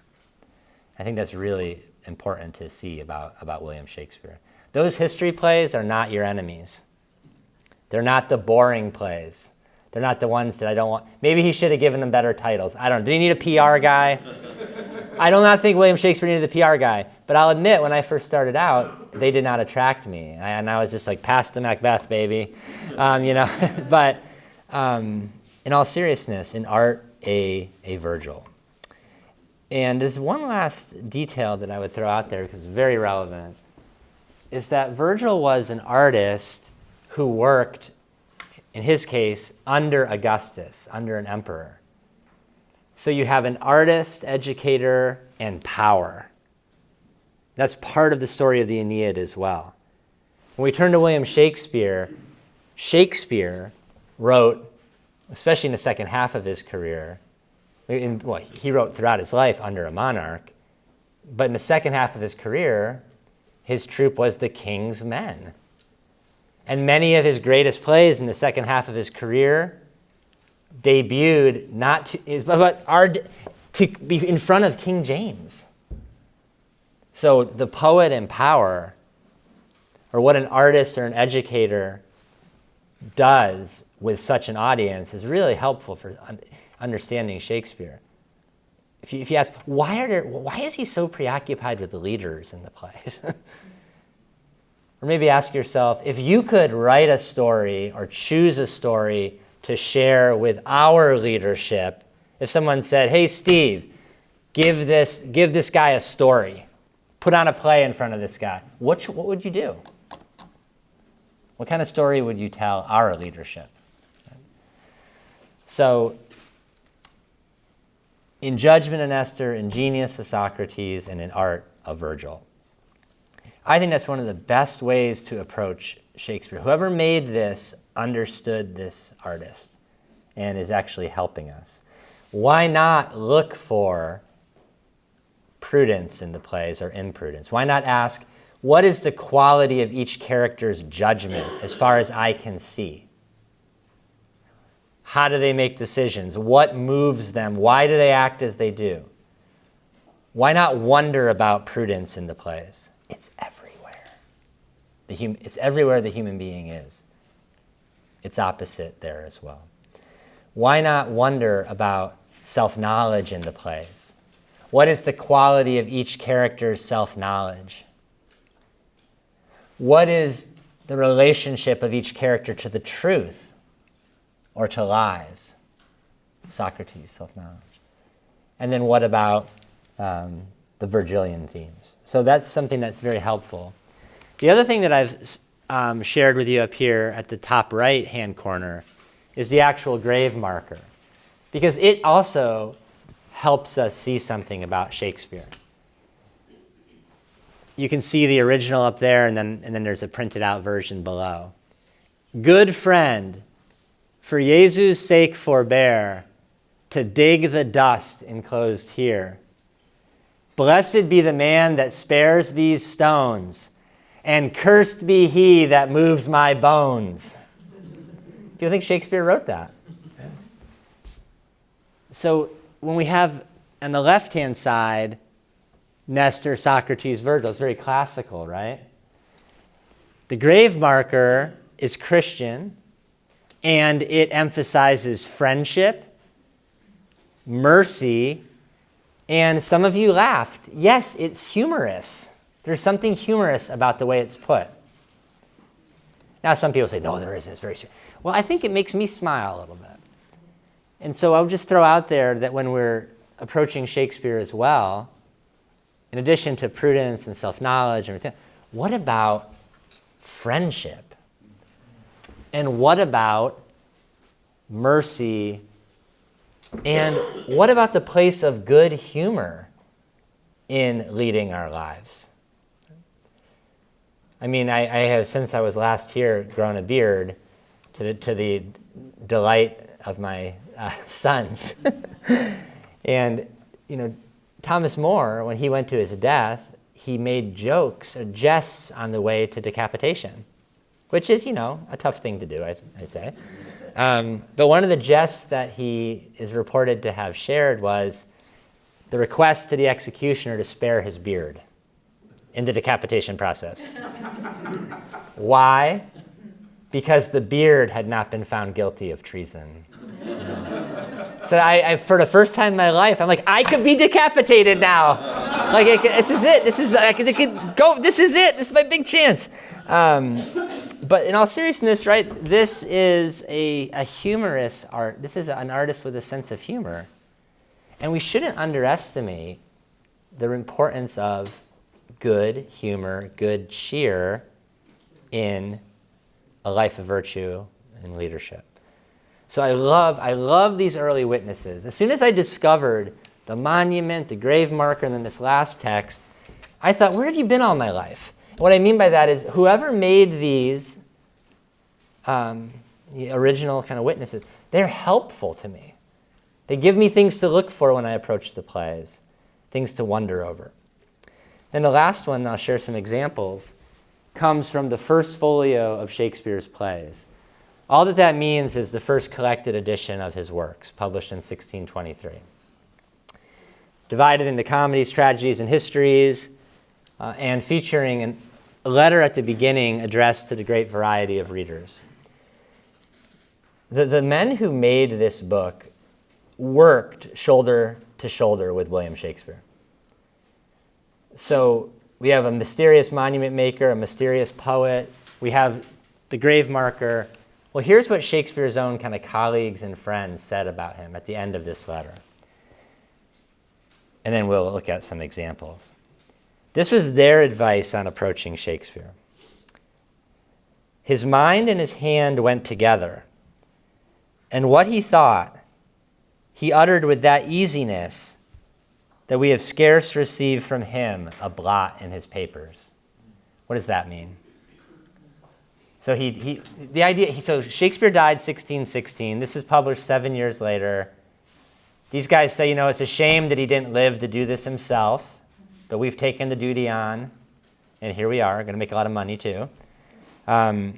I think that's really important to see about William Shakespeare. Those history plays are not your enemies. They're not the boring plays. They're not the ones that I don't want. Maybe he should have given them better titles. I don't know. Did he need a PR guy? I do not think William Shakespeare needed a PR guy. But I'll admit, when I first started out, they did not attract me. And I was just like, pass the Macbeth, baby. But in all seriousness, in art, a Virgil. And there's one last detail that I would throw out there because it's very relevant, is that Virgil was an artist who worked, in his case, under Augustus, under an emperor. So you have an artist, educator, and power. That's part of the story of the Aeneid as well. When we turn to William Shakespeare, Shakespeare wrote, especially in the second half of his career, he wrote throughout his life under a monarch, but in the second half of his career, his troupe was the king's men. And many of his greatest plays in the second half of his career debuted to be in front of King James. So the poet and power, or what an artist or an educator does with such an audience, is really helpful for understanding Shakespeare. If you ask, why is he so preoccupied with the leaders in the plays? Or maybe ask yourself, if you could write a story or choose a story to share with our leadership If someone said, hey, Steve, give this guy a story. Put on a play in front of this guy. What would you do? What kind of story would you tell our leadership? So, in Judgment of Nestor, in Genius of Socrates, and in Art of Virgil. I think that's one of the best ways to approach Shakespeare. Whoever made this understood this artist and is actually helping us. Why not look for prudence in the plays or imprudence? Why not ask, what is the quality of each character's judgment as far as I can see? How do they make decisions? What moves them? Why do they act as they do? Why not wonder about prudence in the plays? It's everywhere. It's everywhere the human being is. It's opposite there as well. Why not wonder about self-knowledge in the plays? What is the quality of each character's self-knowledge? What is the relationship of each character to the truth or to lies? Socrates, self-knowledge. And then what about the Virgilian themes? So that's something that's very helpful. The other thing that I've shared with you up here at the top right-hand corner is the actual grave marker, because it also helps us see something about Shakespeare. You can see the original up there, and then there's a printed out version below. Good friend, for Jesus' sake forbear to dig the dust enclosed here. Blessed be the man that spares these stones, and cursed be he that moves my bones. Do you think Shakespeare wrote that? So when we have on the left-hand side, Nestor, Socrates, Virgil, it's very classical, right? The grave marker is Christian, and it emphasizes friendship, mercy, and some of you laughed. Yes, it's humorous. There's something humorous about the way it's put. Now, some people say, no, there isn't. It's very serious. Well, I think it makes me smile a little bit. And so I'll just throw out there that when we're approaching Shakespeare as well, in addition to prudence and self-knowledge and everything, what about friendship? And what about mercy? And what about the place of good humor in leading our lives? I mean, I have, since I was last here, grown a beard to the delight of my sons. And, you know, Thomas More, when he went to his death, he made jokes or jests on the way to decapitation, which is, you know, a tough thing to do, I'd say. But one of the jests that he is reported to have shared was the request to the executioner to spare his beard in the decapitation process. Why? Because the beard had not been found guilty of treason. So I, for the first time in my life, I'm like, I could be decapitated now. Like, this is it. This is it. This is my big chance. But in all seriousness, right, this is a humorous art. This is an artist with a sense of humor. And we shouldn't underestimate the importance of good humor, good cheer in a life of virtue and leadership. So I love these early witnesses. As soon as I discovered the monument, the grave marker, and then this last text, I thought, where have you been all my life? And what I mean by that is whoever made these the original kind of witnesses, they're helpful to me. They give me things to look for when I approach the plays, things to wonder over. And the last one, I'll share some examples, comes from the first folio of Shakespeare's plays. All that means is the first collected edition of his works, published in 1623. Divided into comedies, tragedies, and histories, and featuring a letter at the beginning addressed to the great variety of readers. The men who made this book worked shoulder to shoulder with William Shakespeare. So we have a mysterious monument maker, a mysterious poet. We have the grave marker. Well, here's what Shakespeare's own kind of colleagues and friends said about him at the end of this letter. and then we'll look at some examples. This was their advice on approaching Shakespeare. His mind and his hand went together, and what he thought, he uttered with that easiness that we have scarce received from him a blot in his papers. What does that mean? So so Shakespeare died 1616. This is published 7 years later. These guys say, it's a shame that he didn't live to do this himself, but we've taken the duty on, and here we are, going to make a lot of money too. But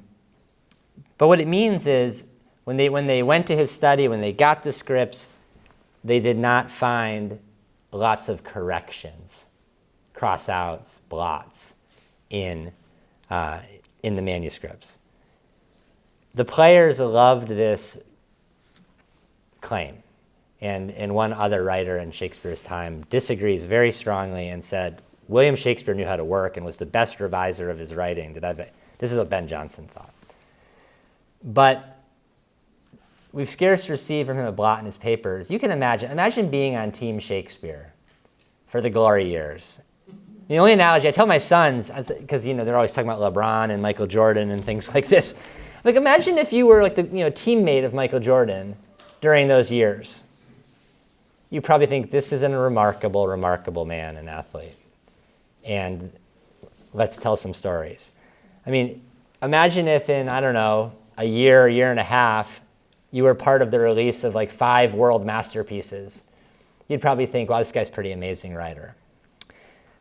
what it means is, when they went to his study, when they got the scripts, they did not find lots of corrections, cross-outs, blots in the manuscripts. The players loved this claim, and one other writer in Shakespeare's time disagrees very strongly and said William Shakespeare knew how to work and was the best reviser of his writing. This is what Ben Jonson thought. But we've scarce received from him a blot in his papers. You can imagine being on Team Shakespeare for the glory years. The only analogy I tell my sons, because they're always talking about LeBron and Michael Jordan and things like this. Like, imagine if you were like the teammate of Michael Jordan during those years. You probably think this is a remarkable, remarkable man, an athlete. And let's tell some stories. I mean, imagine if in, a year and a half, you were part of the release of like 5 world masterpieces. You'd probably think, wow, this guy's a pretty amazing writer.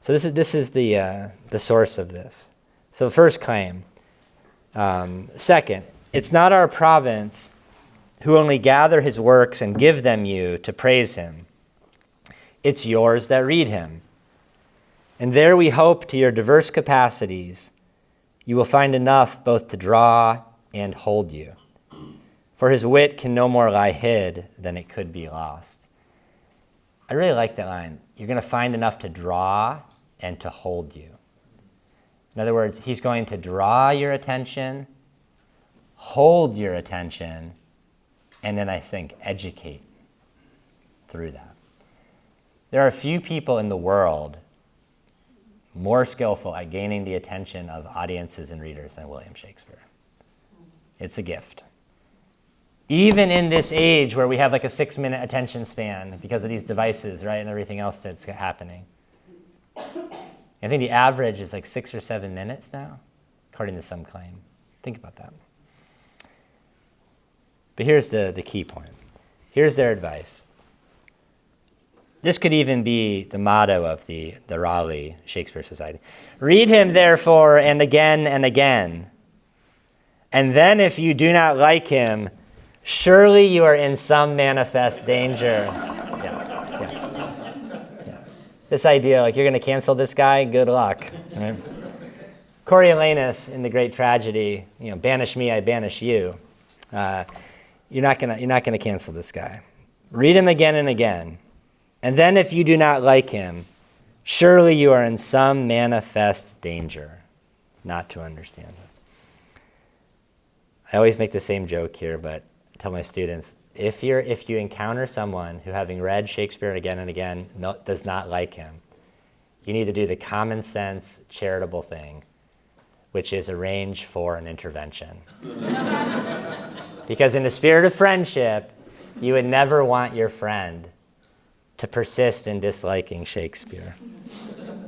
So this is the source of this. So first claim. Second, it's not our province who only gather his works and give them you to praise him. It's yours that read him. And there we hope to your diverse capacities you will find enough both to draw and hold you. For his wit can no more lie hid than it could be lost. I really like that line. You're going to find enough to draw and to hold you. In other words, he's going to draw your attention, hold your attention, and then I think educate through that. There are few people in the world more skillful at gaining the attention of audiences and readers than William Shakespeare. It's a gift. Even in this age where we have like a 6-minute attention span because of these devices, right, and everything else that's happening. I think the average is like 6 or 7 minutes now, according to some claim. Think about that. But here's the key point. Here's their advice. This could even be the motto of the Raleigh Shakespeare Society. Read him, therefore, and again and again. And then if you do not like him, surely you are in some manifest danger. Yeah. This idea, like, you're going to cancel this guy, good luck. Right? Coriolanus in the great tragedy, banish me, I banish you. You're not going to cancel this guy. Read him again and again. And then if you do not like him, surely you are in some manifest danger not to understand it. I always make the same joke here, but I tell my students, if you encounter someone who, having read Shakespeare again and again, does not like him, you need to do the common sense, charitable thing, which is arrange for an intervention. Because in the spirit of friendship, you would never want your friend to persist in disliking Shakespeare.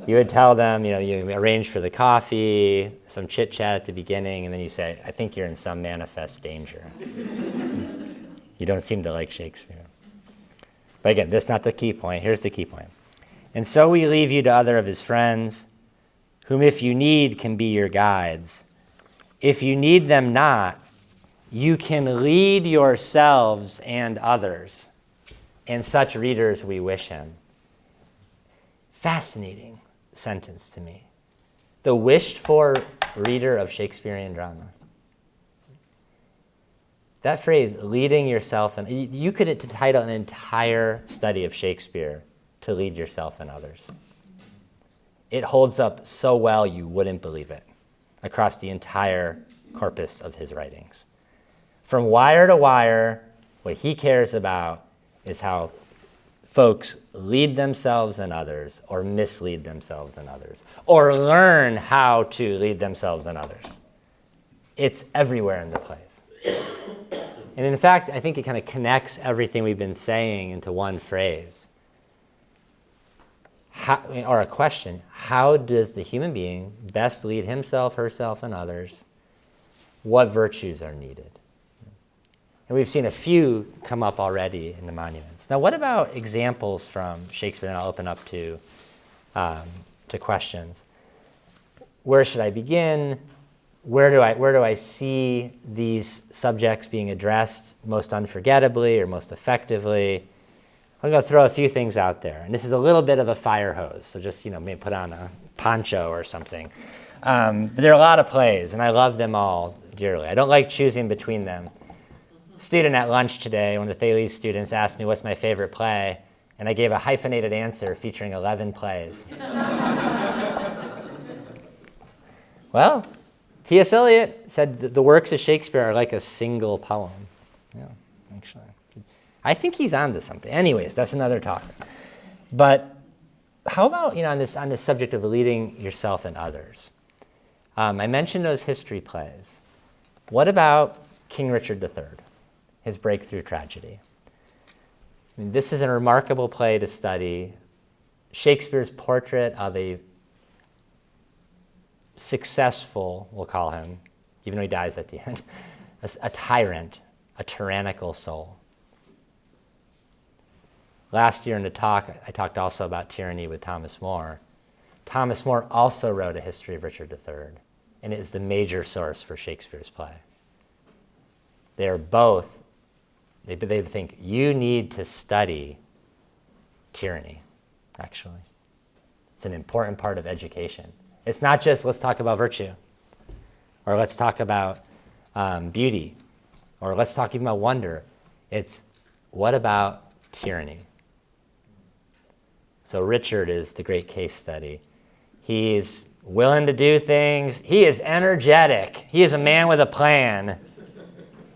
You would tell them, you arrange for the coffee, some chit-chat at the beginning, and then you say, I think you're in some manifest danger. You don't seem to like Shakespeare. But again, that's not the key point. Here's the key point. And so we leave you to other of his friends, whom if you need can be your guides. If you need them not, you can lead yourselves and others. And such readers we wish him. Fascinating sentence to me. The wished-for reader of Shakespearean drama. That phrase, leading yourself, and you could title an entire study of Shakespeare to lead yourself and others. It holds up so well you wouldn't believe it across the entire corpus of his writings. From wire to wire, what he cares about is how folks lead themselves and others, or mislead themselves and others, or learn how to lead themselves and others. It's everywhere in the plays. And in fact, I think it kind of connects everything we've been saying into one phrase. Or a question: how does the human being best lead himself, herself, and others? What virtues are needed? And we've seen a few come up already in the monuments. Now, what about examples from Shakespeare? And I'll open up to questions. Where should I begin? Where do I see these subjects being addressed most unforgettably or most effectively? I'm going to throw a few things out there. And this is a little bit of a fire hose, so just, maybe put on a poncho or something. But there are a lot of plays, and I love them all dearly. I don't like choosing between them. A student at lunch today, one of the Thales students, asked me what's my favorite play, and I gave a hyphenated answer featuring 11 plays. Well, T.S. Eliot said that the works of Shakespeare are like a single poem. Yeah, actually. I think he's onto something. Anyways, that's another topic. But how about, on this subject of leading yourself and others? I mentioned those history plays. What about King Richard III, his breakthrough tragedy? This is a remarkable play to study. Shakespeare's portrait of a successful, we'll call him, even though he dies at the end, a tyrant, a tyrannical soul. Last year in the talk, I talked also about tyranny with Thomas More. Thomas More also wrote a history of Richard III, and it is the major source for Shakespeare's play. They are both, they think you need to study tyranny, actually. It's an important part of education. It's not just let's talk about virtue, or let's talk about beauty, or let's talk even about wonder. It's what about tyranny? So Richard is the great case study. He's willing to do things. He is energetic. He is a man with a plan.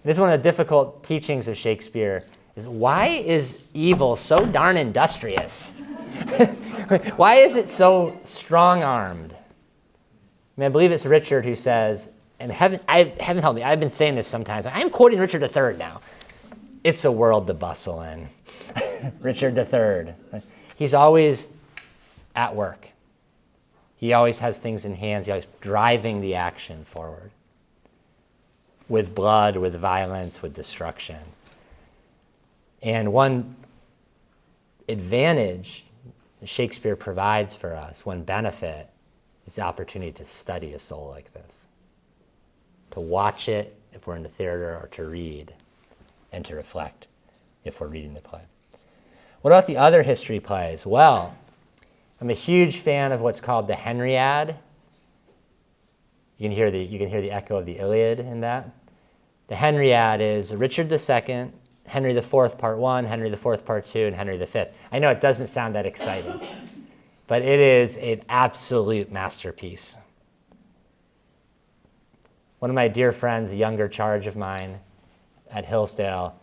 This is one of the difficult teachings of Shakespeare, is why is evil so darn industrious? Why is it so strong-armed? I believe it's Richard who says, and heaven help me, I've been saying this sometimes. I'm quoting Richard III now. It's a world to bustle in. Richard III. He's always at work. He always has things in hands. He's always driving the action forward. With blood, with violence, with destruction. And one advantage that Shakespeare provides for us, one benefit, is the opportunity to study a soul like this. To watch it if we're in the theater, or to read, and to reflect if we're reading the play. What about the other history plays? Well, I'm a huge fan of what's called the Henriade. You can hear the echo of the Iliad in that. The Henriade is Richard II, Henry IV Part 1, Henry IV Part 2, and Henry V. I know it doesn't sound that exciting, but it is an absolute masterpiece. One of my dear friends, a younger charge of mine at Hillsdale,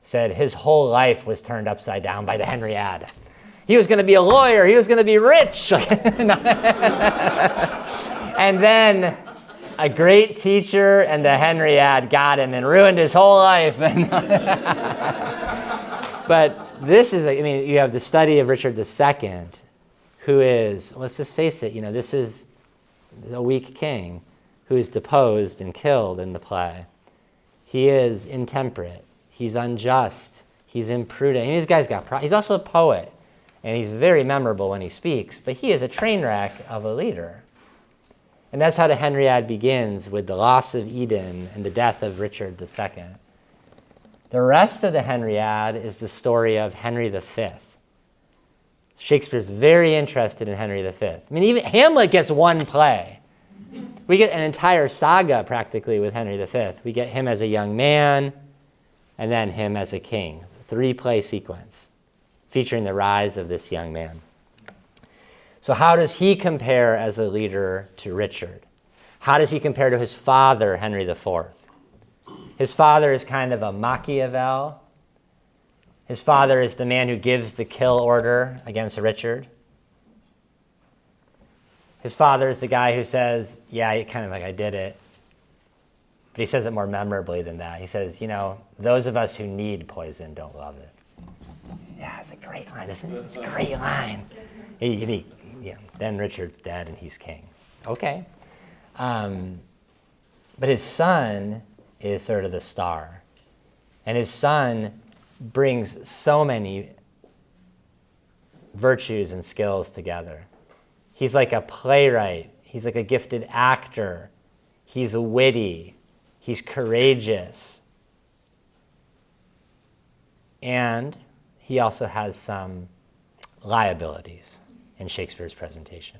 said his whole life was turned upside down by the Henriade. He was going to be a lawyer. He was going to be rich. And then a great teacher and the Henriade got him and ruined his whole life. But this is, you have the study of Richard II, who is, let's just face it, this is a weak king who is deposed and killed in the play. He is intemperate. He's unjust. He's imprudent. And this guy's he's also a poet, and he's very memorable when he speaks, but he is a train wreck of a leader. And that's how the Henriade begins, with the loss of Eden and the death of Richard II. The rest of the Henriade is the story of Henry V. Shakespeare's very interested in Henry V. Even Hamlet gets one play. We get an entire saga, practically, with Henry V. We get him as a young man, and then him as a king. 3-play sequence featuring the rise of this young man. So how does he compare as a leader to Richard? How does he compare to his father, Henry IV? His father is kind of a Machiavel. His father is the man who gives the kill order against Richard. His father is the guy who says, yeah, kind of like I did it. But he says it more memorably than that. He says, those of us who need poison don't love it. Yeah, it's a great line, isn't it? It's a great line. Then Richard's dead and he's king. Okay. But his son is sort of the star. And his son brings so many virtues and skills together. He's like a playwright. He's like a gifted actor. He's witty. He's courageous. And he also has some liabilities in Shakespeare's presentation,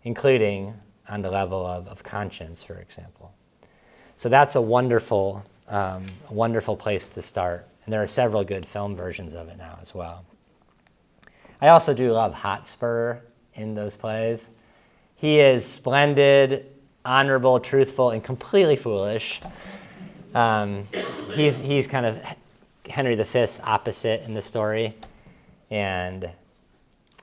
including on the level of conscience, for example. So that's a wonderful place to start. And there are several good film versions of it now as well. I also do love Hotspur in those plays. He is splendid, honorable, truthful, and completely foolish. He's kind of Henry V's opposite in the story. And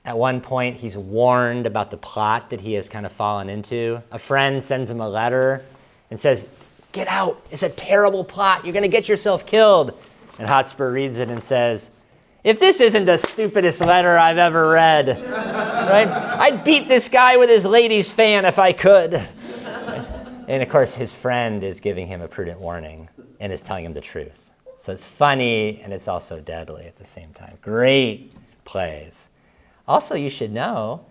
at one point, he's warned about the plot that he has kind of fallen into. A friend sends him a letter and says, "Get out, it's a terrible plot, you're going to get yourself killed." And Hotspur reads it and says, "If this isn't the stupidest letter I've ever read, right? I'd beat this guy with his lady's fan if I could." And of course, his friend is giving him a prudent warning and is telling him the truth. So it's funny and it's also deadly at the same time. Great plays. Also, you should know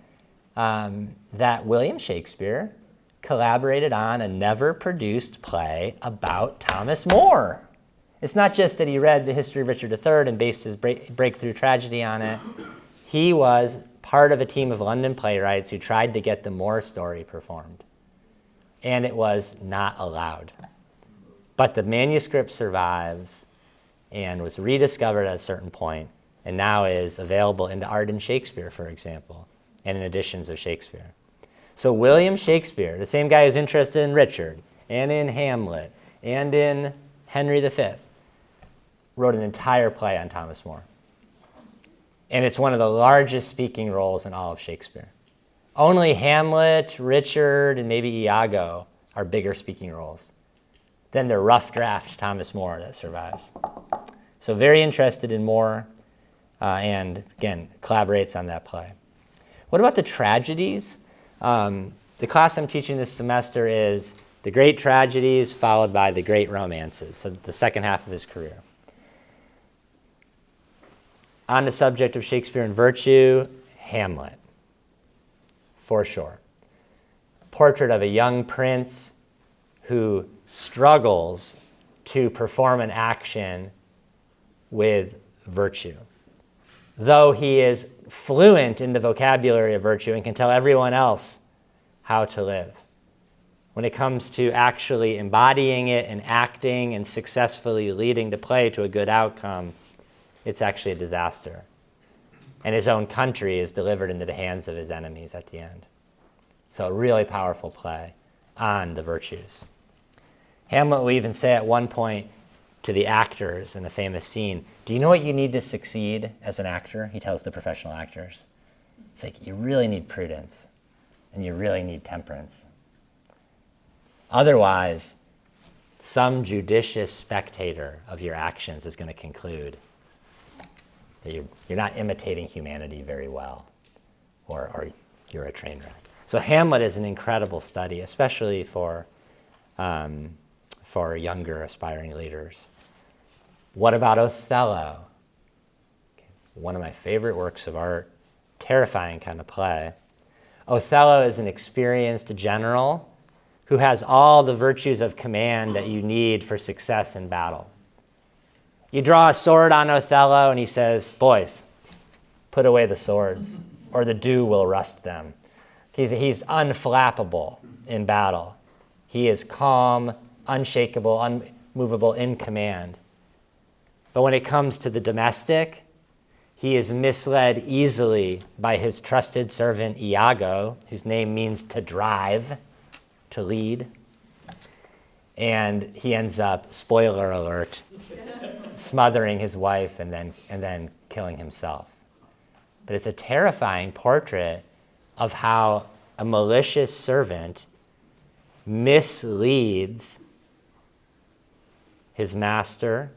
that William Shakespeare collaborated on a never-produced play about Thomas More. It's not just that he read The History of Richard III and based his breakthrough tragedy on it. He was part of a team of London playwrights who tried to get the More story performed. And it was not allowed. But the manuscript survives and was rediscovered at a certain point, and now is available in the Art in Shakespeare, for example, and in editions of Shakespeare. So William Shakespeare, the same guy who's interested in Richard, and in Hamlet, and in Henry V, wrote an entire play on Thomas More. And it's one of the largest speaking roles in all of Shakespeare. Only Hamlet, Richard, and maybe Iago are bigger speaking roles than the rough draft Thomas More that survives. So very interested in More, and again, collaborates on that play. What about the tragedies? The class I'm teaching this semester is the great tragedies followed by the great romances, so the second half of his career. On the subject of Shakespeare and virtue, Hamlet, for sure. Portrait of a young prince who struggles to perform an action with virtue. Though he is fluent in the vocabulary of virtue and can tell everyone else how to live. When it comes to actually embodying it and acting and successfully leading the play to a good outcome, it's actually a disaster. And his own country is delivered into the hands of his enemies at the end. So a really powerful play on the virtues. Hamlet will even say at one point to the actors in the famous scene, "Do you know what you need to succeed as an actor?" He tells the professional actors. It's like, you really need prudence and you really need temperance. Otherwise, some judicious spectator of your actions is going to conclude that you're not imitating humanity very well, or you're a train wreck. So Hamlet is an incredible study, especially for younger aspiring leaders. What about Othello? One of my favorite works of art, terrifying kind of play. Othello is an experienced general who has all the virtues of command that you need for success in battle. You draw a sword on Othello and he says, "Boys, put away the swords or the dew will rust them." He's unflappable in battle. He is calm, unshakable, unmovable in command. But when it comes to the domestic, he is misled easily by his trusted servant Iago, whose name means to drive, to lead. And he ends up, spoiler alert, smothering his wife and then killing himself. But it's a terrifying portrait of how a malicious servant misleads his master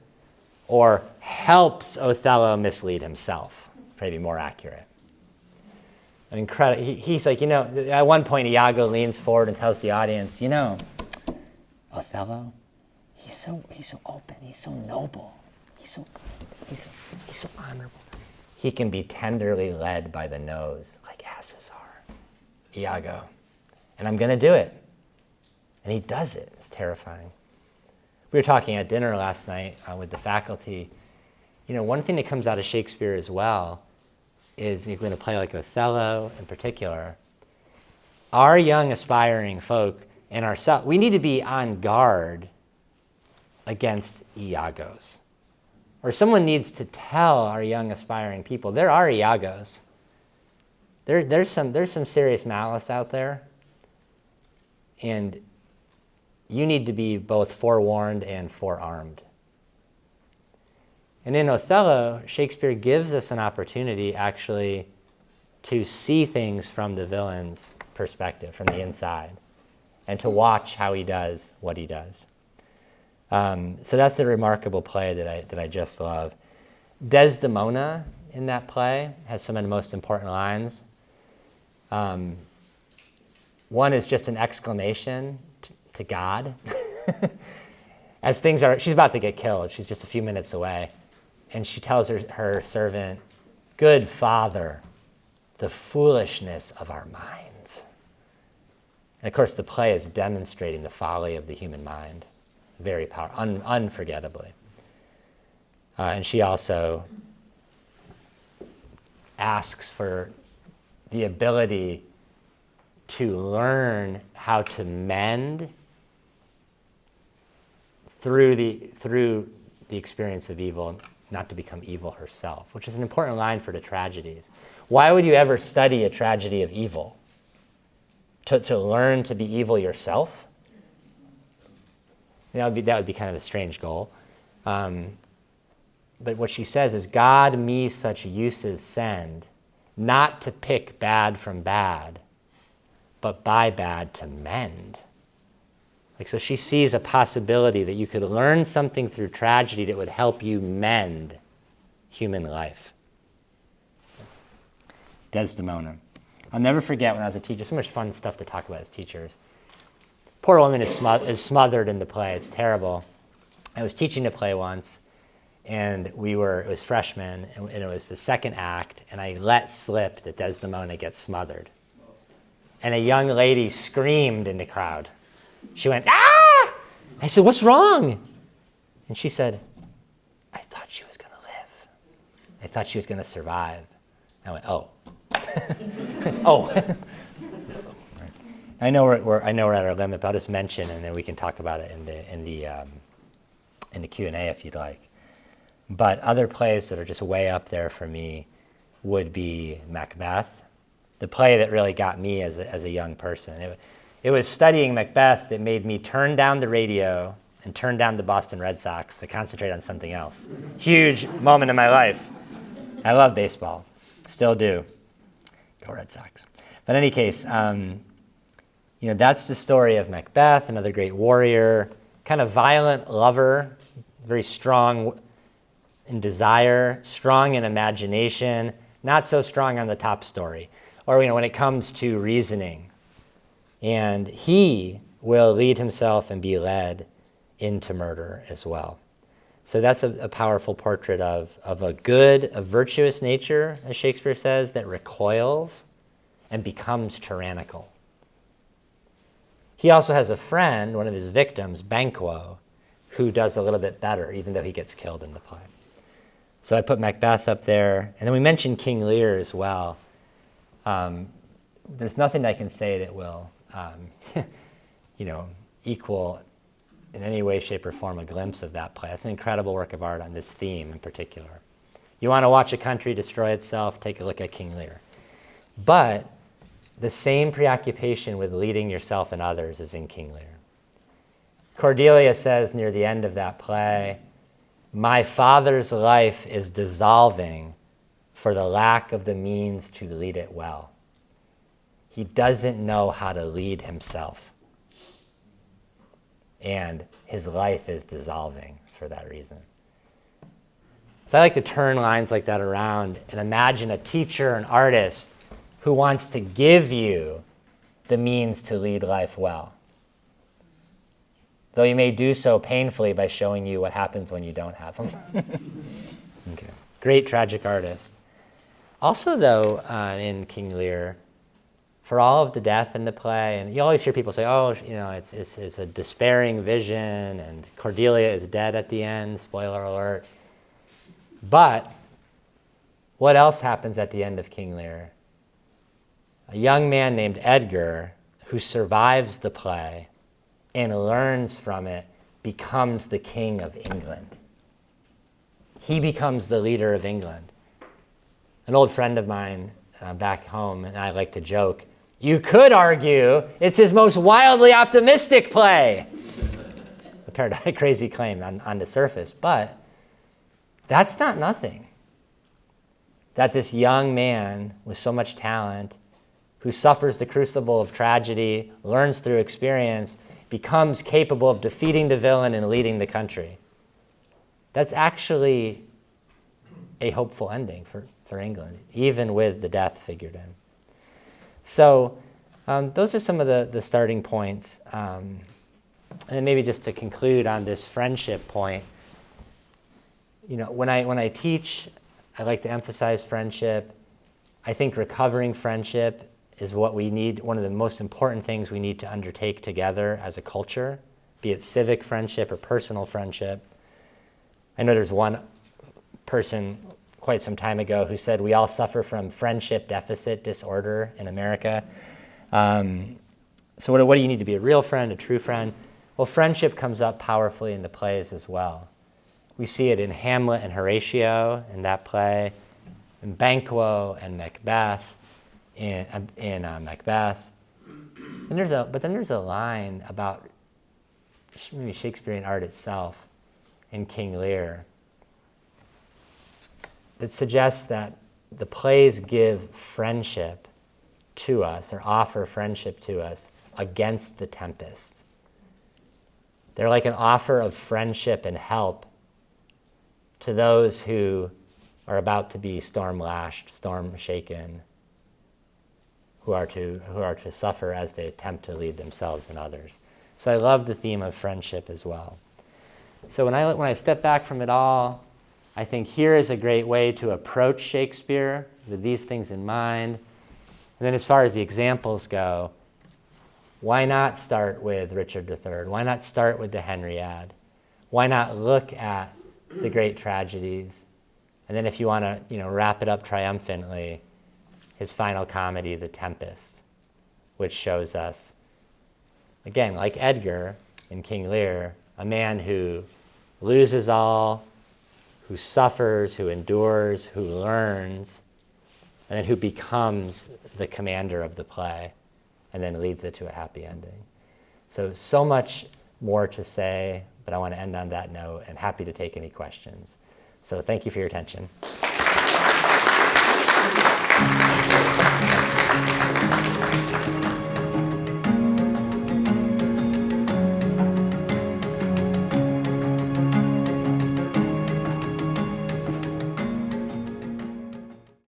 or helps Othello mislead himself, probably more accurate. An incredible. He's like, at one point Iago leans forward and tells the audience, Othello, he's so open, he's so noble, he's so good, he's so honorable. He can be tenderly led by the nose, like asses are, Iago. And I'm going to do it. And he does it. It's terrifying. We were talking at dinner last night with the faculty. One thing that comes out of Shakespeare as well is, you're going to play like Othello in particular, our young aspiring folk and ourselves, we need to be on guard against Iagos. Or someone needs to tell our young aspiring people, there are Iagos. There's some serious malice out there. And you need to be both forewarned and forearmed. And in Othello, Shakespeare gives us an opportunity actually to see things from the villain's perspective, from the inside, and to watch how he does what he does. So that's a remarkable play that I just love. Desdemona in that play has some of the most important lines. One is just an exclamation to God. As things are, she's about to get killed. She's just a few minutes away. And she tells her servant, "Good Father, the foolishness of our minds." And of course, the play is demonstrating the folly of the human mind. Very powerful, unforgettably. And she also asks for the ability to learn how to mend through the experience of evil, not to become evil herself, which is an important line for the tragedies. Why would you ever study a tragedy of evil? To learn to be evil yourself? That would be kind of a strange goal. But what she says is, God me such uses send, not to pick bad from bad, but by bad to mend. So she sees a possibility that you could learn something through tragedy that would help you mend human life. Desdemona. I'll never forget when I was a teacher, so much fun stuff to talk about as teachers. Poor woman is smothered in the play. It's terrible. I was teaching a play once, and it was freshmen, and it was the second act, and I let slip that Desdemona gets smothered. And a young lady screamed in the crowd. She went, "Ah!" I said, "What's wrong?" And she said, "I thought she was going to live. I thought she was going to survive." I went, "Oh." Oh. I know we're at our limit, but I'll just mention, and then we can talk about it in the Q&A if you'd like. But other plays that are just way up there for me would be Macbeth, the play that really got me as a young person. It was studying Macbeth that made me turn down the radio and turn down the Boston Red Sox to concentrate on something else. Huge moment in my life. I love baseball, still do. Go Red Sox. But in any case, that's the story of Macbeth, another great warrior, kind of violent lover, very strong in desire, strong in imagination, not so strong on the top story, or when it comes to reasoning. And he will lead himself and be led into murder as well. So that's a powerful portrait of a virtuous nature, as Shakespeare says, that recoils and becomes tyrannical. He also has a friend, one of his victims, Banquo, who does a little bit better, even though he gets killed in the play. So I put Macbeth up there. And then we mentioned King Lear as well. There's nothing I can say that will, equal in any way, shape, or form a glimpse of that play. It's an incredible work of art on this theme in particular. You want to watch a country destroy itself, take a look at King Lear. But the same preoccupation with leading yourself and others is in King Lear. Cordelia says near the end of that play, My father's life is dissolving for the lack of the means to lead it well. He doesn't know how to lead himself. And his life is dissolving for that reason. So I like to turn lines like that around and imagine a teacher, an artist, who wants to give you the means to lead life well. Though he may do so painfully by showing you what happens when you don't have them. Okay. Great tragic artist. Also, though, in King Lear, for all of the death in the play, and you always hear people say, oh, it's a despairing vision, and Cordelia is dead at the end, spoiler alert. But what else happens at the end of King Lear? A young man named Edgar, who survives the play and learns from it, becomes the king of England. He becomes the leader of England. An old friend of mine back home, and I like to joke, you could argue it's his most wildly optimistic play. A crazy claim on the surface, but that's not nothing. That this young man with so much talent, who suffers the crucible of tragedy, learns through experience, becomes capable of defeating the villain and leading the country. That's actually a hopeful ending for England, even with the death figured in. So those are some of the starting points. And then maybe just to conclude on this friendship point, when I teach, I like to emphasize friendship. I think recovering friendship is what we need, one of the most important things we need to undertake together as a culture, be it civic friendship or personal friendship. I know there's one person quite some time ago who said we all suffer from friendship deficit disorder in America. So what do you need to be, a real friend, a true friend? Well, friendship comes up powerfully in the plays as well. We see it in Hamlet and Horatio in that play, in Banquo and Macbeth, in Macbeth. But then there's a line about maybe Shakespearean art itself in King Lear that suggests that the plays give friendship to us, or offer friendship to us, against the tempest. They're like an offer of friendship and help to those who are about to be storm-lashed, storm-shaken, who are to suffer as they attempt to lead themselves and others. So I love the theme of friendship as well. So when I step back from it all, I think here is a great way to approach Shakespeare with these things in mind. And then as far as the examples go, why not start with Richard III? Why not start with the Henriade? Why not look at the great tragedies? And then if you want to wrap it up triumphantly, his final comedy, The Tempest, which shows us, again, like Edgar in King Lear, a man who loses all, who suffers, who endures, who learns, and then who becomes the commander of the play and then leads it to a happy ending. So much more to say, but I want to end on that note, and happy to take any questions. So thank you for your attention.